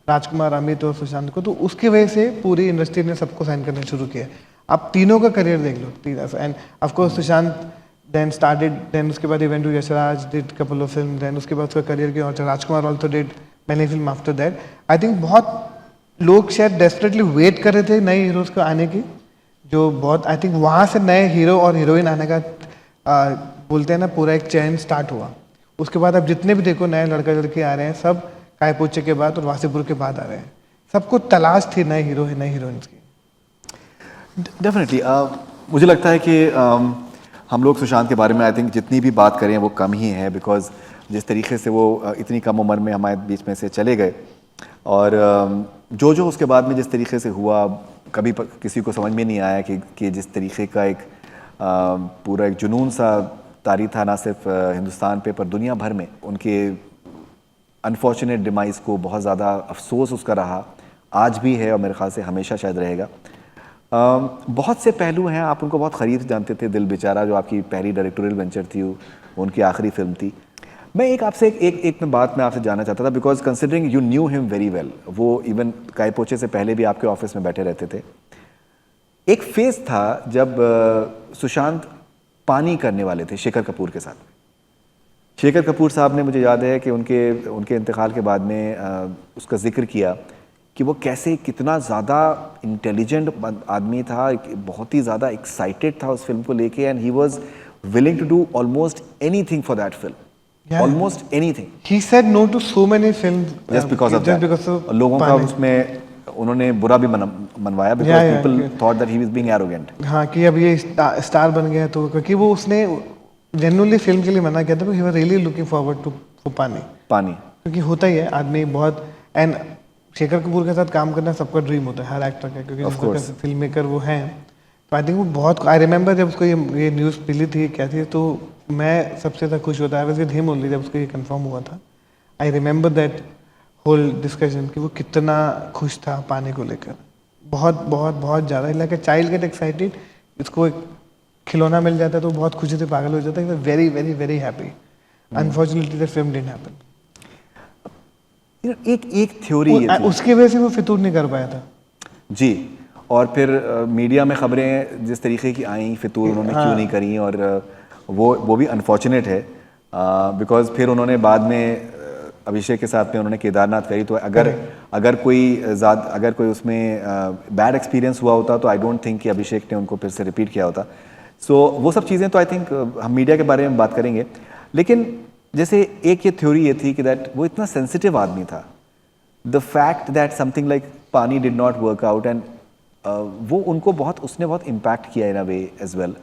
राजकुमार, अमित और सुशांत को, तो उसकी वजह से पूरी इंडस्ट्री ने सबको साइन करना शुरू किया। आप तीनों का करियर देख लो, and of course Sushant then उसके बाद he went to Yashraj, did couple of film, then उसके बाद उसका करियर की और Rajkumar also did many film after that. I think बहुत लोग शायद डेस्परेटली वेट कर रहे थे नए हीरोज को आने की, जो बहुत आई थिंक वहाँ से नए हीरो और हीरोइन आने का बोलते हैं ना पूरा एक चैन स्टार्ट हुआ। उसके बाद अब जितने भी देखो नए लड़का लड़की आ रहे हैं सब काय पोचे के बाद और वासीपुर के बाद आ रहे हैं, सबको तलाश थी नए हीरो नए हीरोइंस की। डेफिनेटली मुझे लगता है कि हम लोग सुशांत के बारे में आई थिंक जितनी भी बात करें वो कम ही है, बिकॉज जिस तरीके से वो इतनी कम उम्र में हमारे बीच में से चले गए और जो उसके बाद में जिस तरीके से हुआ कभी किसी को समझ में नहीं आया कि जिस तरीके का एक पूरा एक जुनून सा तारी था ना सिर्फ हिंदुस्तान पे पर दुनिया भर में। उनके अनफॉर्चुनेट डिमाइस को बहुत ज़्यादा अफसोस उसका रहा, आज भी है और मेरे ख्याल से हमेशा शायद रहेगा। बहुत से पहलू हैं, आप उनको बहुत करीब जानते थे। दिल बेचारा जो आपकी पहली डायरेक्टोरियल वेंचर थी वो उनकी आखिरी फिल्म थी। मैं एक आपसे एक बात मैं आपसे जानना चाहता था, because considering you knew him very well, वो इवन काय पोचे से पहले भी आपके ऑफिस में बैठे रहते थे। एक फेज था जब सुशांत पानी करने वाले थे शेखर कपूर के साथ। शेखर कपूर साहब ने, मुझे याद है कि उनके इंतकाल के बाद में उसका जिक्र किया कि वो कैसे कितना ज़्यादा इंटेलिजेंट आदमी था, बहुत ही ज़्यादा एक्साइटेड था उस फिल्म को लेके, and he was willing to do almost anything for that film, almost anything. He said no to so many films just because of that. लोगों का उसमें उन्होंने बुरा भी मनवाया because people thought that he was being arrogant. हाँ कि अब ये स्टार बन गया तो, क्योंकि वो उसने जेन्युइनली फिल्म के लिए मना किया था, he was really looking forward to Paani, क्योंकि होता ही है आदमी बहुत। एंड शेखर कपूर के साथ काम करना सबका ड्रीम होता है हर एक्टर का, क्योंकि फिल्म मेकर वो हैं। तो आई थिंक वो बहुत, आई रिमेंबर जब उसको ये न्यूज़ मिली थी क्या थी, तो मैं सबसे ज़्यादा खुश होता है विद हिम ओनली जब उसको ये कंफर्म हुआ था। I remember that whole discussion कि वो कितना खुश था पानी को लेकर, बहुत बहुत बहुत ज़्यादा। Like a child get excited, इसको एक खिलौना मिल जाता है तो बहुत खुशी से पागल हो जाता है। Very very very happy. Unfortunately the film didn't happen. एक थ्योरी ये थी उसकी वजह से वो फितूर नहीं कर पाया था जी। और फिर मीडिया में खबरें जिस तरीके की आई, फितूर उन्होंने क्यों नहीं करी, और वो भी अनफॉर्चुनेट है बिकॉज फिर उन्होंने बाद में अभिषेक के साथ में उन्होंने केदारनाथ करी। तो अगर कोई उसमें बैड एक्सपीरियंस हुआ होता तो आई डोंट थिंक कि अभिषेक ने उनको फिर से रिपीट किया होता। सो वो सब चीज़ें तो आई थिंक हम मीडिया के बारे में बात करेंगे, लेकिन जैसे एक ये थ्योरी ये थी कि दैट वो इतना सेंसिटिव आदमी था, the fact that something like Paani did not work out, and वो उनको उसने बहुत इम्पैक्ट किया इन अ वे एज वेल।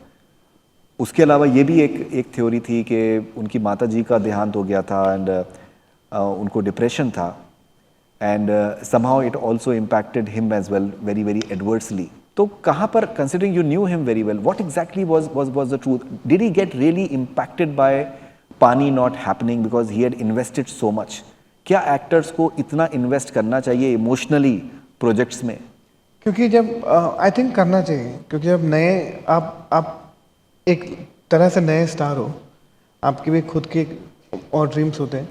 उसके अलावा ये भी एक थ्योरी थी कि उनकी माता जी का देहांत हो गया था एंड उनको डिप्रेशन था, and somehow it also impacted him as well very very adversely. तो कहाँ पर, considering you knew him very well, what exactly was the truth? Did he get really impacted by Paani not happening because he had invested so much? क्या actors को इतना invest करना चाहिए emotionally projects में? क्योंकि जब आई थिंक करना चाहिए, क्योंकि जब नए आप एक तरह से नए स्टार हो, आपके भी खुद के और ड्रीम्स होते हैं,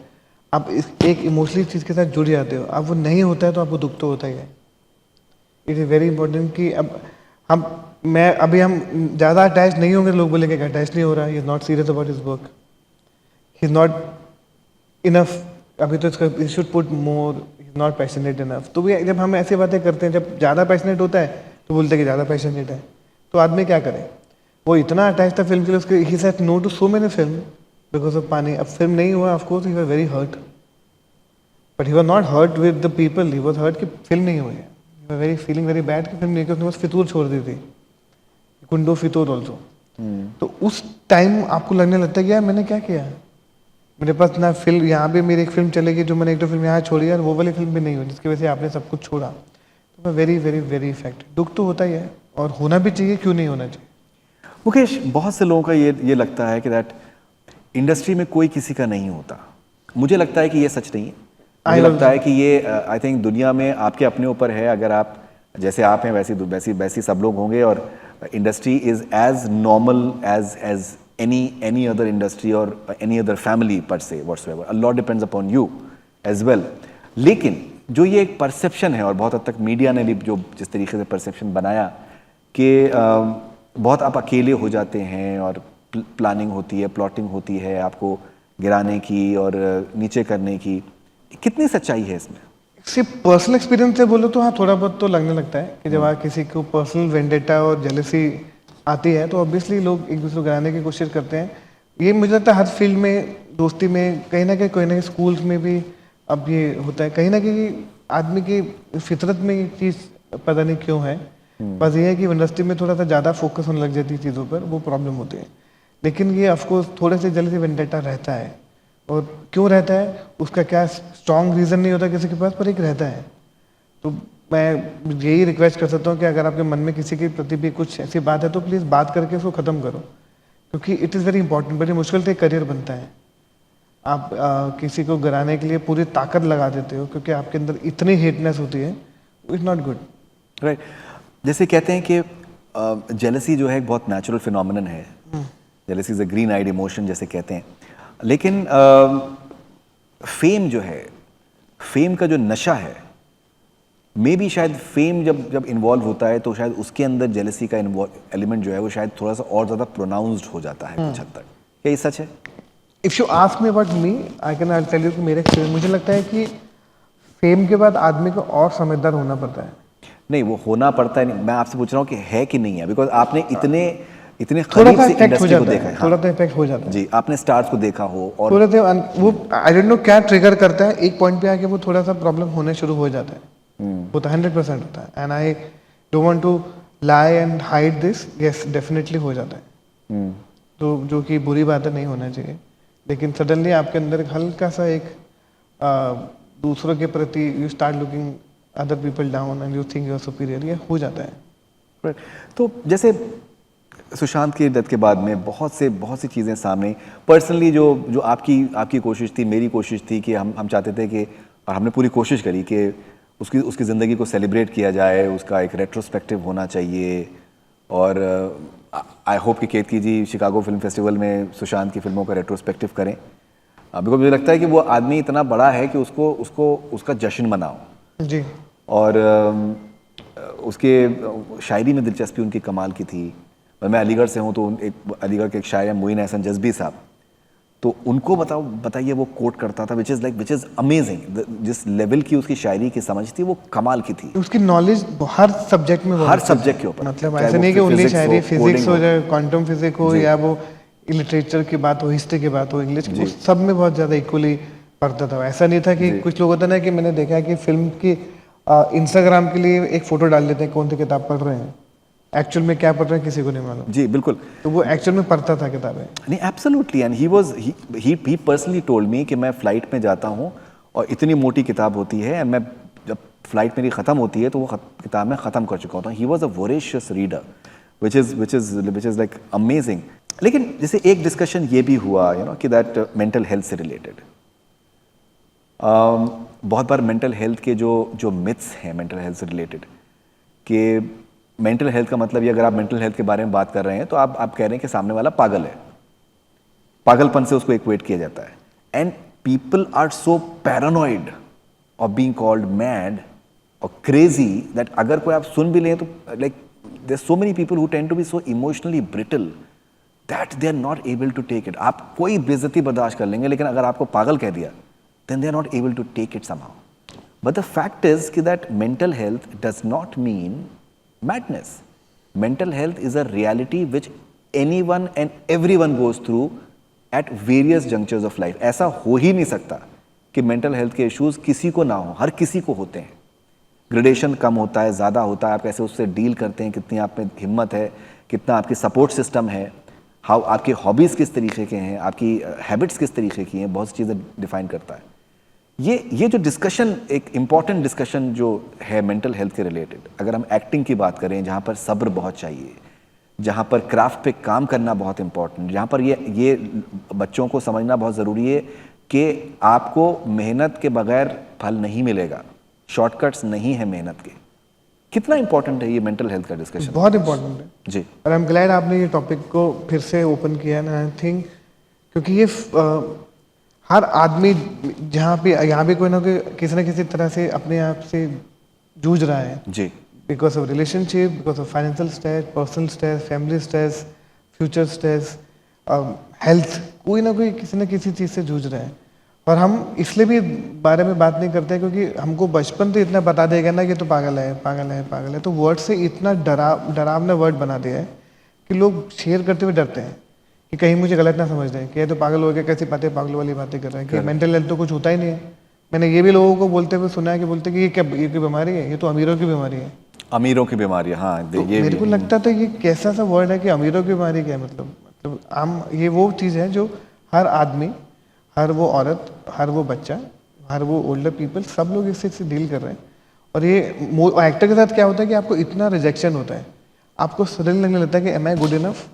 आप एक इमोशनली चीज़ के साथ जुड़ जाते हो, अब वो नहीं होता है तो आपको दुख तो होता ही है। इट इज़ वेरी इंपॉर्टेंट कि अब हम ज़्यादा अटैच नहीं होंगे, लोग बोलेंगे अटैच नहीं हो रहा, he is not serious about his work, he is not enough, अभी तो इसका he should put more, he is not passionate enough. तो भी जब हम ऐसी बातें करते हैं, जब ज़्यादा पैशनेट होता है तो बोलते हैं कि ज़्यादा पैशनेट है, तो आदमी क्या करे? वो इतना अटैच था फिल्म के लिए, उसके he said no to so many film because of Paani. अब फिल्म नहीं हुआ, of course he was very hurt, but he was not hurt with the people, he was hurt कि फिल्म नहीं हुई है। He was very feeling very bad कि film नहीं, उसने बस फितूर छोड़ दी थी, कुंडो फितूर ऑल्सो। तो उस टाइम आपको लगने लगता है कि यार मैंने क्या किया, मेरे पास ना फिल्म, यहाँ भी मेरी एक फिल्म चलेगी जो मैंने एक दो फिल्म यहाँ छोड़ी यार, वो वाली फिल्म भी नहीं हुई जिसकी वजह से आपने सब कुछ छोड़ा। तो मैं वेरी वेरी वेरी इफेक्टेड, दुख तो होता ही है और होना भी चाहिए, क्यों नहीं होना चाहिए। मुकेश, बहुत से लोगों का ये लगता है कि दैट इंडस्ट्री में कोई किसी का नहीं होता। मुझे लगता है कि ये सच नहीं है। मुझे लगता है कि ये आई थिंक दुनिया में आपके अपने ऊपर है, अगर आप जैसे आप हैं वैसी सब लोग होंगे, और industry is as normal as any other industry or any other family per se whatsoever. A lot depends upon you as well. लेकिन जो ये एक परसेप्शन है, और बहुत हद तक मीडिया ने भी जो जिस तरीके से परसेप्शन बनाया कि बहुत आप अकेले हो जाते हैं और प्लानिंग होती है, प्लॉटिंग होती है आपको गिराने की और नीचे करने की, कितनी सच्चाई है इसमें? सिर्फ पर्सनल एक्सपीरियंस से बोलो तो हाँ, थोड़ा बहुत तो लगने लगता है कि जब आप किसी को पर्सनल वेंडेटा और जेलसी आती है तो ऑब्वियसली लोग एक दूसरे को गिराने की कोशिश करते हैं। ये मुझे लगता है हर फील्ड में, दोस्ती में, कहीं ना कहीं स्कूल्स में भी अब ये होता है। कहीं ना कहीं आदमी की फितरत में ये चीज़ पता नहीं क्यों है, बस ये है कि इंडस्ट्री में थोड़ा सा ज़्यादा फोकस होने लग जाती है चीज़ों पर, वो प्रॉब्लम होती है। लेकिन ये ऑफकोर्स थोड़े से जल्दी से वेंडेटा रहता है, और क्यों रहता है उसका क्या स्ट्रॉन्ग रीज़न नहीं होता किसी के पास, पर एक रहता है। तो मैं यही रिक्वेस्ट कर सकता हूँ कि अगर आपके मन में किसी के प्रति भी कुछ ऐसी बात है तो प्लीज़ बात करके उसको ख़त्म करो, क्योंकि इट इज़ वेरी इंपॉर्टेंट। बड़ी मुश्किल से एक करियर बनता है। आप किसी को गिराने के लिए पूरी ताकत लगा देते हो क्योंकि आपके अंदर इतनी हेटनेस होती है, इट्स नॉट गुड। राइट। जैसे कहते हैं कि जेलसी जो है एक बहुत नेचुरल फिनोमिनन है। Jealousy is a green eyed emotion जैसे कहते हैं, लेकिन फेम जो है, फेम का जो नशा है, मे बी शायद फेम जब इन्वॉल्व होता है तो शायद उसके अंदर जेलसी का एलिमेंट जो है वो शायद थोड़ा सा और ज़्यादा प्रोनाउंस्ड हो जाता है कुछ हद तक। क्या ये सच है? If you ask me about me, I tell you कि मेरे एक्सपीरियंस मुझे लगता है कि फेम के बाद आदमी को और समझदार होना पड़ता है। नहीं, वो होना पड़ता है नहीं, मैं आपसे पूछ रहा हूँ कि है कि नहीं है, बिकॉज आपने इतने थोड़ा करीब सा से इफेक्ट हो इंडस्ट्री को जाता देखा है, है। थोड़ा हाँ, सा इफेक्ट हो जाता है जी, आपने स्टार्स को देखा हो और थोड़ा सा वो आई डोंट नो क्या ट्रिगर करता है, एक पॉइंट पे आके वो थोड़ा सा प्रॉब्लम होने शुरू हो जाता है। वो तो 100% होता है, and I don't want to lie and hide this. Yes, definitely हो जाता है, तो जो कि बुरी बात है, नहीं होना चाहिए। लेकिन सडनली आपके अंदर एक हल्का सा एक दूसरों के प्रति you start looking other people down and you think you are superior, ये हो जाता है। Right. तो जैसे सुशांत की डेथ के बाद में बहुत सी चीज़ें सामने, पर्सनली जो आपकी कोशिश थी, मेरी कोशिश थी कि हम चाहते थे कि, और हमने पूरी कोशिश करी कि उसकी ज़िंदगी को सेलिब्रेट किया जाए, उसका एक रेट्रोस्पेक्टिव होना चाहिए। और आई होप कि केतकी जी शिकागो फिल्म फेस्टिवल में सुशांत की फिल्मों का रेट्रोस्पेक्टिव करें, बिकॉज मुझे लगता है कि वो आदमी इतना बड़ा है कि उसका जश्न मनाओ। जी। और उसके शायरी में दिलचस्पी उनकी कमाल की थी। और मैं अलीगढ़ से हूँ, तो अलीगढ़ के एक शायर हैं मोइन एहसन जज़्बी साहब, तो उनको बताइए वो कोट करता था विच इज़ अमेजिंग। जिस लेवल की उसकी शायरी की समझ थी वो कमाल की थी। उसकी नॉलेज हर सब्जेक्ट में, हर सब्जेक्ट के ऊपर, मतलब चाहे ऐसा वो नहीं कि ओनली physics शायरी, हो, फिजिक्स coding हो हो। जाए, क्वांटम फिजिक्स हो, या वो लिटरेचर की बात हो, हिस्ट्री की बात हो, इंग्लिश, उस सब में बहुत ज़्यादा इक्वली पढ़ता था। ऐसा नहीं था कि कुछ लोग होता है ना कि मैंने देखा है कि फिल्म की इंस्टाग्राम के लिए एक फोटो डाल देते हैं कौन सी किताब पढ़ रहे हैं, एक्चुअल में क्या पढ़ रहे हैं किसी को नहीं मालूम। जी बिल्कुल। तो वो एक्चुअल में पढ़ता था किताबें। नहीं, absolutely. And he personally told me कि मैं फ्लाइट में जाता हूँ और इतनी मोटी किताब होती है, एंड मैं जब फ्लाइट मेरी ख़त्म होती है तो वो किताब मैं ख़त्म कर चुका होता हूँ। He was a voracious reader which is like amazing. लेकिन जैसे एक डिस्कशन ये भी हुआ कि दैट मेंटल हेल्थ से रिलेटेड, बहुत बार मेंटल हेल्थ के जो मिथ्स हैं मेंटल हेल्थ से रिलेटेड, कि मेंटल हेल्थ का मतलब ये, अगर आप मेंटल हेल्थ के बारे में बात कर रहे हैं तो आप कह रहे हैं कि सामने वाला पागल है, पागलपन से उसको इक्वेट किया जाता है। And people are so paranoid of being called mad और क्रेजी दैट अगर कोई आप सुन भी लें तो like there so many people who tend to be so emotionally brittle that they are not able to take it. आप कोई बेइज्जती बर्दाश्त कर लेंगे, लेकिन अगर आपको पागल कह दिया then they are not able to take it somehow. But the fact is that mental health does not mean madness. Mental health is a reality which anyone and everyone goes through at various junctures of life. ऐसा हो ही नहीं सकता कि mental health के issues किसी को ना हो, हर किसी को होते हैं। ग्रेडेशन कम होता है, ज़्यादा होता है, आप कैसे उससे डील करते हैं, कितनी आप में हिम्मत है, कितना आपकी सपोर्ट सिस्टम है, हाउ आपके हॉबीज़ किस तरीके के हैं, आपकी हैबिट्स किस तरीके की हैं, बहुत सी चीज़ें डिफाइन करता है। ये जो डिस्कशन, एक इम्पॉर्टेंट डिस्कशन जो है मेंटल हेल्थ के रिलेटेड, अगर हम एक्टिंग की बात करें जहाँ पर सब्र बहुत चाहिए, जहाँ पर क्राफ्ट पे काम करना बहुत इम्पॉर्टेंट, जहाँ पर ये बच्चों को समझना बहुत ज़रूरी है कि आपको मेहनत के बगैर फल नहीं मिलेगा, शॉर्टकट्स नहीं है मेहनत के। कितना इम्पोर्टेंट है ये मेंटल हेल्थ का डिस्कशन? बहुत इम्पोर्टेंट है जी। और आई एम ग्लैड आपने ये टॉपिक को फिर से ओपन किया ना। आई थिंक क्योंकि ये हर आदमी यहाँ पे कोई ना कोई किसी न किसी तरह से अपने आप से जूझ रहा है जी। Because of relationship, because of financial stress, personal stress, family stress, future stress, health, कोई ना कोई किसी न किसी चीज़ से जूझ रहा है। और हम इसलिए भी बारे में बात नहीं करते क्योंकि हमको बचपन तो इतना बता देगा ना कि तो पागल है, पागल है, पागल है, तो वर्ड से इतना डरावना वर्ड बना दिया है कि लोग शेयर करते हुए डरते हैं कि कहीं मुझे गलत ना समझ रहे कि ये तो पागल हो गया, कैसी बातें पागल वाली बातें कर रहे हैं, कि मेंटल हेल्थ तो कुछ होता ही नहीं है। मैंने ये भी लोगों को बोलते हुए सुना है कि बोलते कि ये क्या, ये कोई बीमारी है, ये तो अमीरों की बीमारी है। अमीरों की बीमारी, हाँ तो ये मेरे को भी। लगता था ये कैसा सा वर्ड है कि अमीरों की बीमारी क्या है, मतलब आम ये वो चीज़ है जो हर आदमी, हर वो औरत, हर वो बच्चा, हर वो ओल्डर पीपल, सब लोग इससे डील कर रहे हैं। और ये एक्टर के साथ क्या होता है कि आपको इतना रिजेक्शन होता है, आपको सडन लगने लगता है कि एम आई गुड इनफ।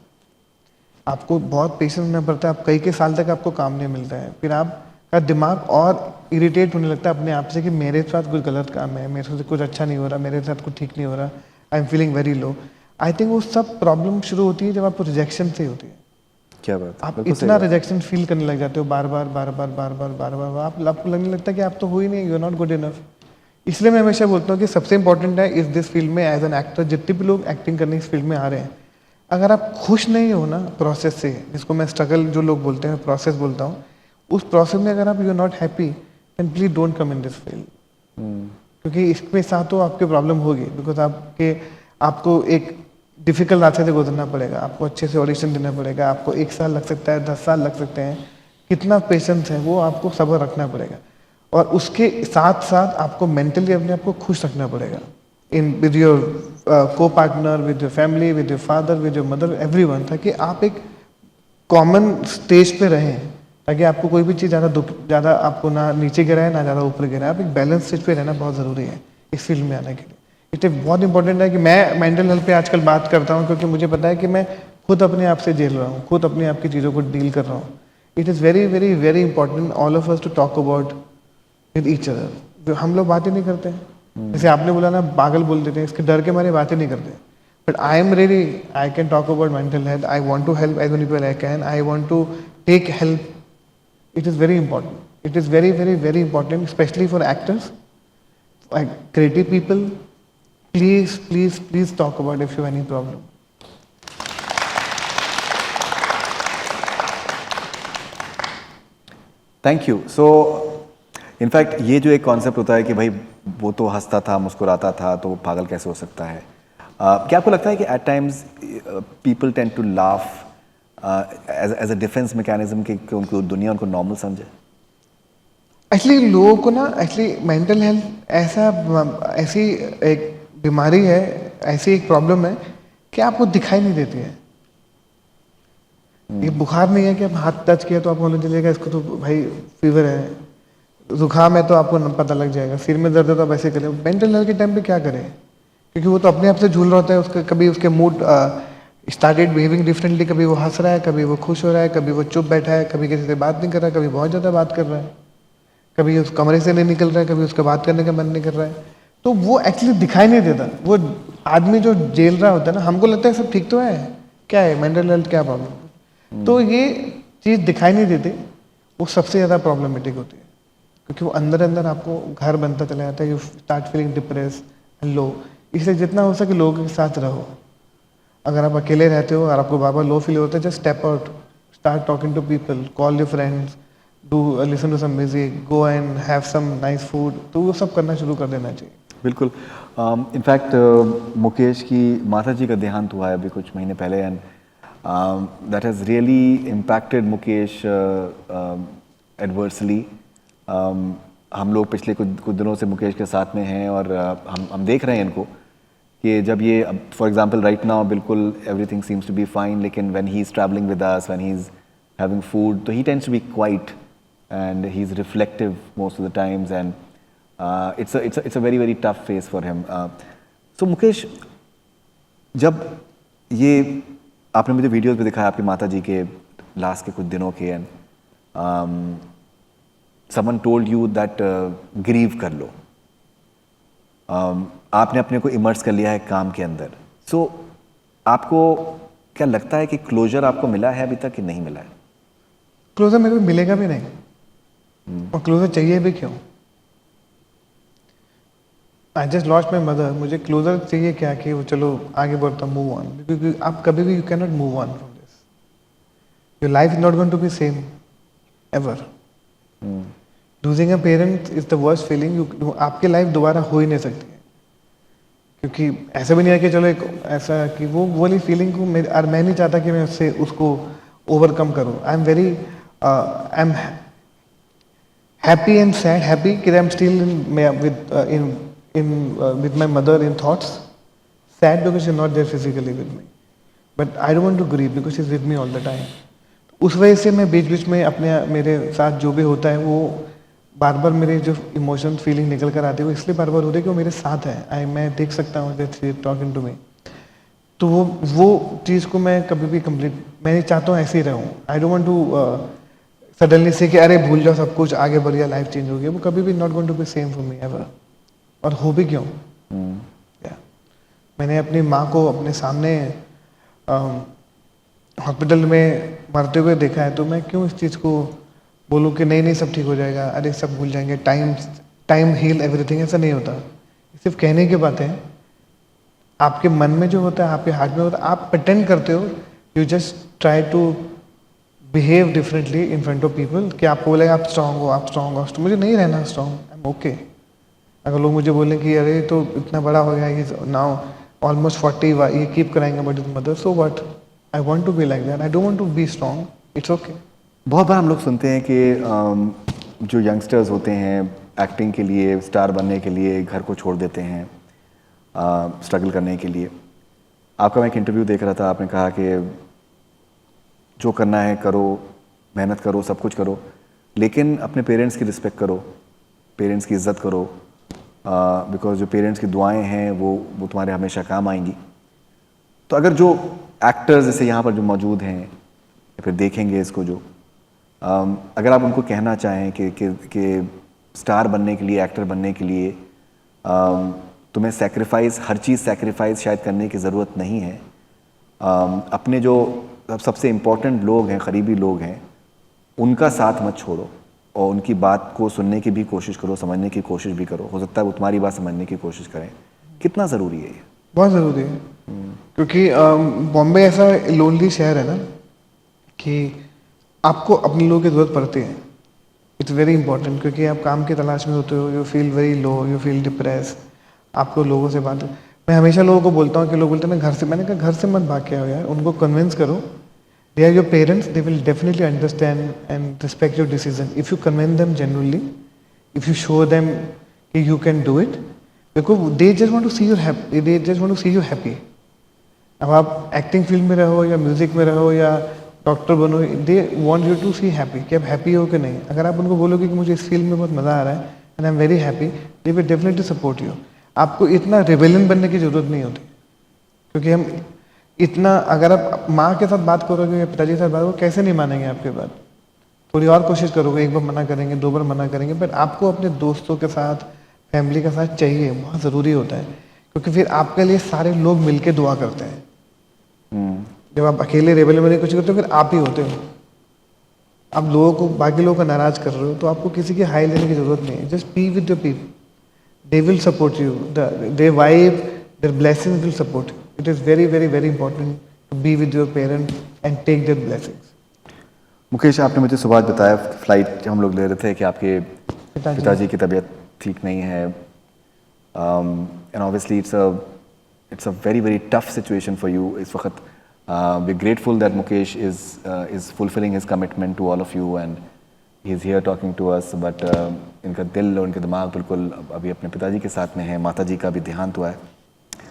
आपको बहुत पेशेंस में पड़ता है, आप कई साल तक आपको काम नहीं मिलता है, फिर आपका दिमाग और इरिटेट होने लगता है अपने आप से कि मेरे साथ कुछ गलत काम है, मेरे से कुछ अच्छा नहीं हो रहा, मेरे साथ कुछ ठीक नहीं हो रहा, I am feeling very low. I think वो सब प्रॉब्लम शुरू होती है जब आपको रिजेक्शन से होती है। क्या बात है, आप बिल्कुल सही इतना बात। रिजेक्शन फील करने लग जाते हो बार बार बार बार बार बार बार बार, आपको लगने लगता है कि आप तो हो ही नहीं, you are not good enough. इसलिए मैं हमेशा बोलता हूँ कि सबसे इंपॉर्टेंट है इस दिस फील्ड में एज एन एक्टर, जितने भी लोग एक्टिंग करने इस फील्ड में आ रहे हैं, अगर आप खुश नहीं हो ना प्रोसेस से, जिसको मैं स्ट्रगल जो लोग बोलते हैं प्रोसेस बोलता हूँ, उस प्रोसेस में अगर आप you are not happy then please don't come in this field. क्योंकि इसमें साथ तो आपकी प्रॉब्लम होगी, बिकॉज आपको एक डिफिकल्ट रास्ते से गुजरना पड़ेगा, आपको अच्छे से ऑडिशन देना पड़ेगा, आपको 1 साल लग सकता है, 10 साल लग सकते हैं, कितना पेशेंस है वो आपको सब्र रखना पड़ेगा। और उसके साथ साथ आपको मेंटली अपने आप को खुश रखना पड़ेगा इन विद योर को partner, with your family, with your father, with your mother, everyone, ताकि आप एक कॉमन स्टेज पे रहें, ताकि आपको कोई भी चीज़ ज़्यादा आपको ना नीचे गिराए ना ज़्यादा ऊपर गिराए। आप एक बैलेंस स्टेज पे रहना बहुत ज़रूरी है इस फील्ड में आने के लिए। इट बहुत इंपॉर्टेंट है कि मैं मेंटल हेल्थ पे आजकल बात करता हूँ, क्योंकि मुझे पता है कि मैं खुद अपने आप से झेल रहा हूँ, खुद अपने आप की चीज़ों को डील कर रहा हूँ। It is very very very important all of us to talk about with each other. जो हम लोग बातें नहीं करते हैं, जैसे आपने बोला ना पागल बोल देते हैं, इसके डर के मारे बातें नहीं करते। But I am ready, I can talk about mental health, I want to help as many people I can, I want to take help. It is very important, it is very very very important, specially for actors, creative people. Please, please, please talk about if you have any problem. Thank you. So in fact ये जो एक concept होता है कि भाई वो तो हंसता था, मुस्कुराता था, तो वो पागल कैसे हो सकता है? क्या आपको लगता है कि at times people tend to laugh as a defence mechanism कि उनको दुनिया उनको नॉर्मल समझे? एक्चुअली लोगों को ना, एक्चुअली मेंटल हेल्थ ऐसी एक बीमारी है, ऐसी एक प्रॉब्लम है कि आपको दिखाई नहीं देती है। ये बुखार नहीं है कि आप हाथ टच किया तो आपको मालूम चलेगा इसको तो भाई फीवर है, जुकाम है तो आपको पता लग जाएगा, सिर में दर्द है तो आप ऐसे करें। मेंटल हेल्थ के टाइम पे क्या करें, क्योंकि वो तो अपने आप से झूल रहा होता है, उसका कभी उसके मूड स्टार्टेड बिहेविंग डिफरेंटली, कभी वो हंस रहा है, कभी वो खुश हो रहा है, कभी वो चुप बैठा है, कभी किसी से बात नहीं कर रहा है, कभी बहुत ज़्यादा बात कर रहा है, कभी उस कमरे से नहीं निकल रहा है, कभी उसका बात करने का मन नहीं कर रहा है। तो वो एक्चुअली दिखाई नहीं देता। वो आदमी जो जेल रहा होता है ना, हमको लगता है सब ठीक तो है, क्या है मेंटल हेल्थ, क्या प्रॉब्लम, तो ये चीज़ दिखाई नहीं देती, वो सबसे ज़्यादा प्रॉब्लमेटिक होती है, क्योंकि वो अंदर अंदर आपको घर बनता चला जाता है, you start feeling depress and low. इसलिए जितना हो सके लोगों के साथ रहो। अगर आप अकेले रहते हो और आपको बार बार लो फील होता है, just step out, start talking to people, call your friends, do listen to some music, go and have some nice food, तो वो सब करना शुरू कर देना चाहिए। बिल्कुल। इनफैक्ट मुकेश की माता जी का देहांत हुआ है अभी कुछ महीने पहले, and that has really impacted Mukesh adversely. हम लोग पिछले कुछ दिनों से मुकेश के साथ में हैं, और हम देख रहे हैं इनको कि जब ये फॉर एग्जांपल राइट नाउ बिल्कुल everything seems to be fine, लेकिन when he is travelling with us, when he is having food, तो he tends to be quite and he's reflective most of the times, and it's a very very tough phase for him. So Mukesh, जब ये आपने मुझे videos पे दिखाया आपकी माता जी के लास्ट के कुछ दिनों के, and someone told you that grieve कर लो, आपने अपने को इमर्स कर लिया है काम के अंदर। So आपको क्या लगता है कि क्लोजर आपको मिला है अभी तक कि नहीं मिला है? क्लोजर मेरे को मिलेगा भी नहीं, और क्लोजर चाहिए भी क्यों? I just lost my mother, मुझे क्लोजर चाहिए क्या कि वो चलो आगे बढ़ता, मूव ऑन, क्योंकि आप कभी भी you can not move on from this, your life is not going to be same ever. Losing a parent is the worst feeling, आपकी लाइफ दोबारा हो ही नहीं सकती है, क्योंकि ऐसा भी नहीं है कि चलो एक ऐसा कि वो वाली फीलिंग को मैं नहीं चाहता कि मैं उसको ओवरकम करूँ. I am very I am happy and sad. Happy because I'm still with my mother in thoughts. Sad because she's not there physically with me. But I don't want to grieve because she's with me all the time. उस वजह से मैं बीच बीच में अपने मेरे साथ जो भी होता है वो बार बार मेरे जो इमोशन फीलिंग निकल कर आती है वो इसलिए बार बार होती है कि वो मेरे साथ है. मैं देख सकता हूँ that she is talking to me. तो वो चीज़ को मैं कभी भी कंप्लीट मैं नहीं चाहता हूँ ऐसे ही रहूँ. I don't want to suddenly say कि अरे भूल जाओ सब कुछ आगे बढ़ गया लाइफ चेंज हो गया. वो कभी भी not going to be same for me ever. और हो भी क्यों. मैंने अपनी माँ को अपने सामने हॉस्पिटल में मरते हुए देखा है तो मैं क्यों इस चीज़ को बोलूँ कि नहीं नहीं सब ठीक हो जाएगा, अरे सब भूल जाएंगे, टाइम हील एवरीथिंग. ऐसा नहीं होता. सिर्फ कहने की बातें हैं. आपके मन में जो होता है आपके हार्ट में होता है आप प्रिटेंड करते हो. You just try to behave differently in front of people कि आपको बोलेगा आप स्ट्रांग हो आप स्ट्रांग हो. मुझे नहीं रहना स्ट्रांग. I am okay. अगर लोग मुझे बोलें कि अरे तो इतना बड़ा हो गया ये नाउ ऑलमोस्ट 40 ये कीप कराएंगे about his mother. So what. I want to be like that. I don't want to be strong. It's okay. बहुत बार हम लोग सुनते हैं कि जो यंगस्टर्स होते हैं एक्टिंग के लिए स्टार बनने के लिए घर को छोड़ देते हैं स्ट्रगल करने के लिए. आपका मैं एक इंटरव्यू देख रहा था. आपने कहा कि जो करना है करो, मेहनत करो, सब कुछ करो, लेकिन अपने पेरेंट्स की रिस्पेक्ट करो, पेरेंट्स की इज़्ज़त करो, बिकॉज जो पेरेंट्स की दुआएं हैं वो तुम्हारे हमेशा काम आएंगी. तो अगर जो एक्टर्स जैसे यहाँ पर जो मौजूद हैं या फिर देखेंगे इसको जो अगर आप उनको कहना चाहें कि स्टार बनने के लिए एक्टर बनने के लिए तुम्हें सैक्रिफाइस हर चीज़ सैक्रिफाइस शायद करने की ज़रूरत नहीं है. अपने जो सबसे इम्पोर्टेंट लोग हैं, करीबी लोग हैं, उनका साथ मत छोड़ो और उनकी बात को सुनने की भी कोशिश करो, समझने की कोशिश भी करो. हो सकता है वो तुम्हारी बात समझने की कोशिश करें. कितना ज़रूरी है ये? बहुत ज़रूरी है. क्योंकि बॉम्बे ऐसा लोनली शहर है ना कि आपको अपने लोगों की ज़रूरत पड़ती है. इट्स वेरी इंपॉर्टेंट क्योंकि आप काम की तलाश में होते हो. You feel very low, you feel depress. आपको लोगों से बात मैं हमेशा लोगों को बोलता हूँ कि लोग बोलते हैं ना घर से. मैंने कहा घर से मत भाग के आओ यार. उनको कन्विंस करो. They are your parents. They will definitely understand and respect your decision if you convince them genuinely. If you show them कि you can do it. Because they just want to see you happy. They just want to see you happy. अब आप acting field में रहो या music में रहो या doctor बनो, they want you to see happy कि आप हैप्पी हो कि नहीं. अगर आप उनको बोलोगे कि मुझे इस फील्ड में बहुत मज़ा आ रहा है and I am very happy, they will definitely support you. आपको इतना रिबेलियन बनने की ज़रूरत नहीं होती. क्योंकि हम इतना अगर आप माँ के साथ बात करोगे या पिताजी के साथ बात करोगे कैसे नहीं मानेंगे आपके बात. थोड़ी और कोशिश करोगे, एक बार मना करेंगे, 2 बार मना करेंगे. बट आपको अपने दोस्तों के साथ फैमिली के साथ चाहिए. बहुत ज़रूरी होता है क्योंकि फिर आपके लिए सारे लोग मिलके दुआ करते हैं. जब आप अकेले रेबेलियन बनने की कोशिश करते हो फिर आप ही होते हो. आप लोगों को बाकी लोगों को नाराज कर रहे हो तो आपको किसी की हाई लेने की जरूरत नहीं है. Just be with your people. They will support you. Their vibe, their blessings will support you. It is very, very, very important to be with your parents and take their blessings. Mukesh, आपने मुझे सुबह बताया flight हम लोग ले रहे थे कि आपके पिताजी की तबीयत ठीक नहीं है. And obviously it's a very, very tough situation for you. इस वक्त we're grateful that Mukesh is fulfilling his commitment to all of you and he is here talking to us. But इनका दिल और इनका दिमाग बिल्कुल अभी अपने पिताजी के साथ में है. माताजी का भी देहांत हुआ है.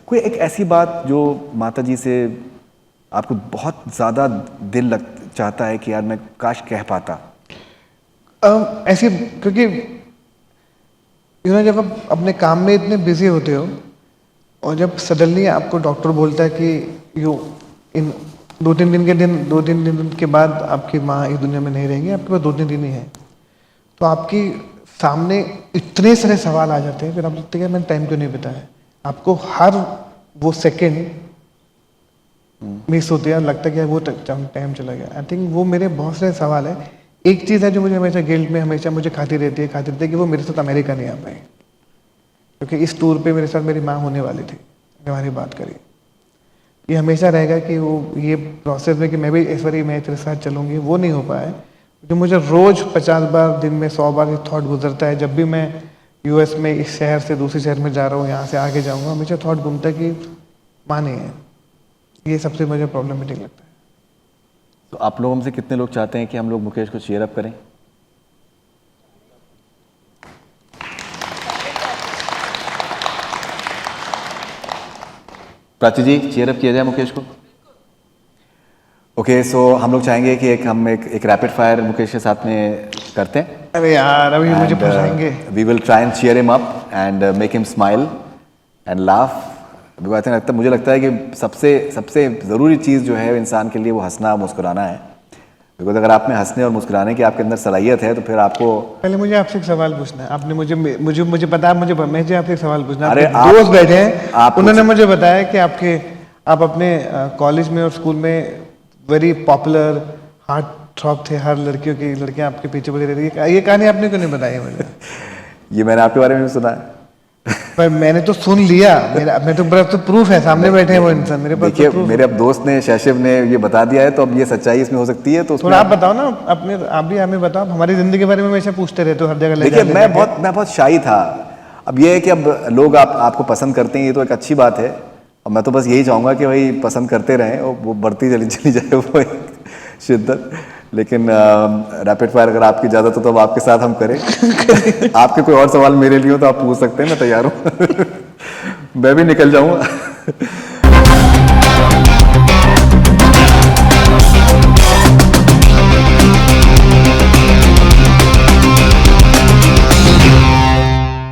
कोई एक ऐसी बात जो माताजी से आपको बहुत ज़्यादा दिल चाहता है कि यार मैं काश कह पाता? ऐसी क्योंकि जब आप अपने काम में इतने बिजी होते हो और जब सडनली आपको डॉक्टर बोलता है कि यू इन 2-3 दिन के बाद आपकी माँ इस दुनिया में नहीं रहेंगी, आपके पास 2-3 दिन ही है, तो आपकी सामने इतने सारे सवाल आ जाते हैं. फिर आप लगता है मैंने टाइम क्यों नहीं बिताया. आपको हर वो सेकंड मिस होते हैं. लगता है कि वो टाइम चला गया. आई थिंक वो मेरे बहुत सारे सवाल हैं. एक चीज़ है जो मुझे हमेशा गिल्ट में हमेशा मुझे खाती रहती है कि वो मेरे साथ अमेरिका नहीं आ पाए. क्योंकि इस टूर पे मेरे साथ मेरी माँ होने वाली थी. हमारी बात करी, ये हमेशा रहेगा कि वो ये प्रोसेस में कि मैं भी इस बार मैं तेरे साथ चलूँगी, वो नहीं हो पाया. जो मुझे रोज़ 50 बार दिन में 100 बार ये थॉट गुजरता है. जब भी मैं यूएस में इस शहर से दूसरे शहर में जा रहा हूँ, यहाँ से आगे जाऊँगा, हमेशा थॉट घूमता है कि माँ नहीं है. ये सबसे मुझे प्रॉब्लमेटिक लगता है. तो आप लोगों में से कितने लोग चाहते हैं कि हम लोग मुकेश को चीयर अप करें? प्राची जी, चीयर अप किया जाए मुकेश को। ओके, सो हम लोग चाहेंगे कि हम एक रैपिड फायर मुकेश के साथ में करते हैं। अरे यार अभी मुझे फंसाएंगे। We will try and cheer him up and make him smile and laugh. मुझे लगता है कि सबसे ज़रूरी चीज़ जो है इंसान के लिए वो हंसना मुस्कुराना है। बिकॉज अगर आप में हंसने और मुस्कुराने की आपके अंदर सलाहियत है तो फिर आपको पहले मुझे आपसे एक सवाल पूछना है। आपने मुझे पता है, मुझे आपसे एक सवाल पूछना है। अरे आपके दोस्त बैठे हैं, आप उन्होंने मुझे बताया कि आप अपने कॉलेज में और स्कूल में वेरी पॉपुलर हार्ट थ्रॉप थे, हर लड़कियां आपके पीछे पड़ी रहती है। ये कहानी आपने क्यों नहीं बताई मुझे? ये मैंने आपके बारे में भी सुना है। पर मैंने तो सुन लिया, मेरे तो बड़ा तो प्रूफ है, सामने बैठे हैं वो इंसान, मेरे पास देखिए, तो proof मेरे अब दोस्त ने, शैशिव ने ये बता दिया है, तो अब ये सच्चाई इसमें हो सकती है। तो थोड़ा आप बताओ ना, आप भी हमें बताओ। हमारी जिंदगी के बारे में हमेशा पूछते रहते हो हर जगह ले देखिए, जाके। मैं बहुत शाई था। अब ये है कि अब लोग आपको पसंद करते हैं, ये तो एक अच्छी बात है। और मैं तो बस यही चाहूँगा कि भाई पसंद करते रहें और वो बढ़ती चली जाए वो एक शिद्दत। लेकिन रैपिड फायर अगर आपकी इजाज़त हो तो अब आपके साथ हम करें। आपके कोई और सवाल मेरे लिए हो तो आप पूछ सकते हैं, मैं तैयार हूँ। मैं भी निकल जाऊँगा।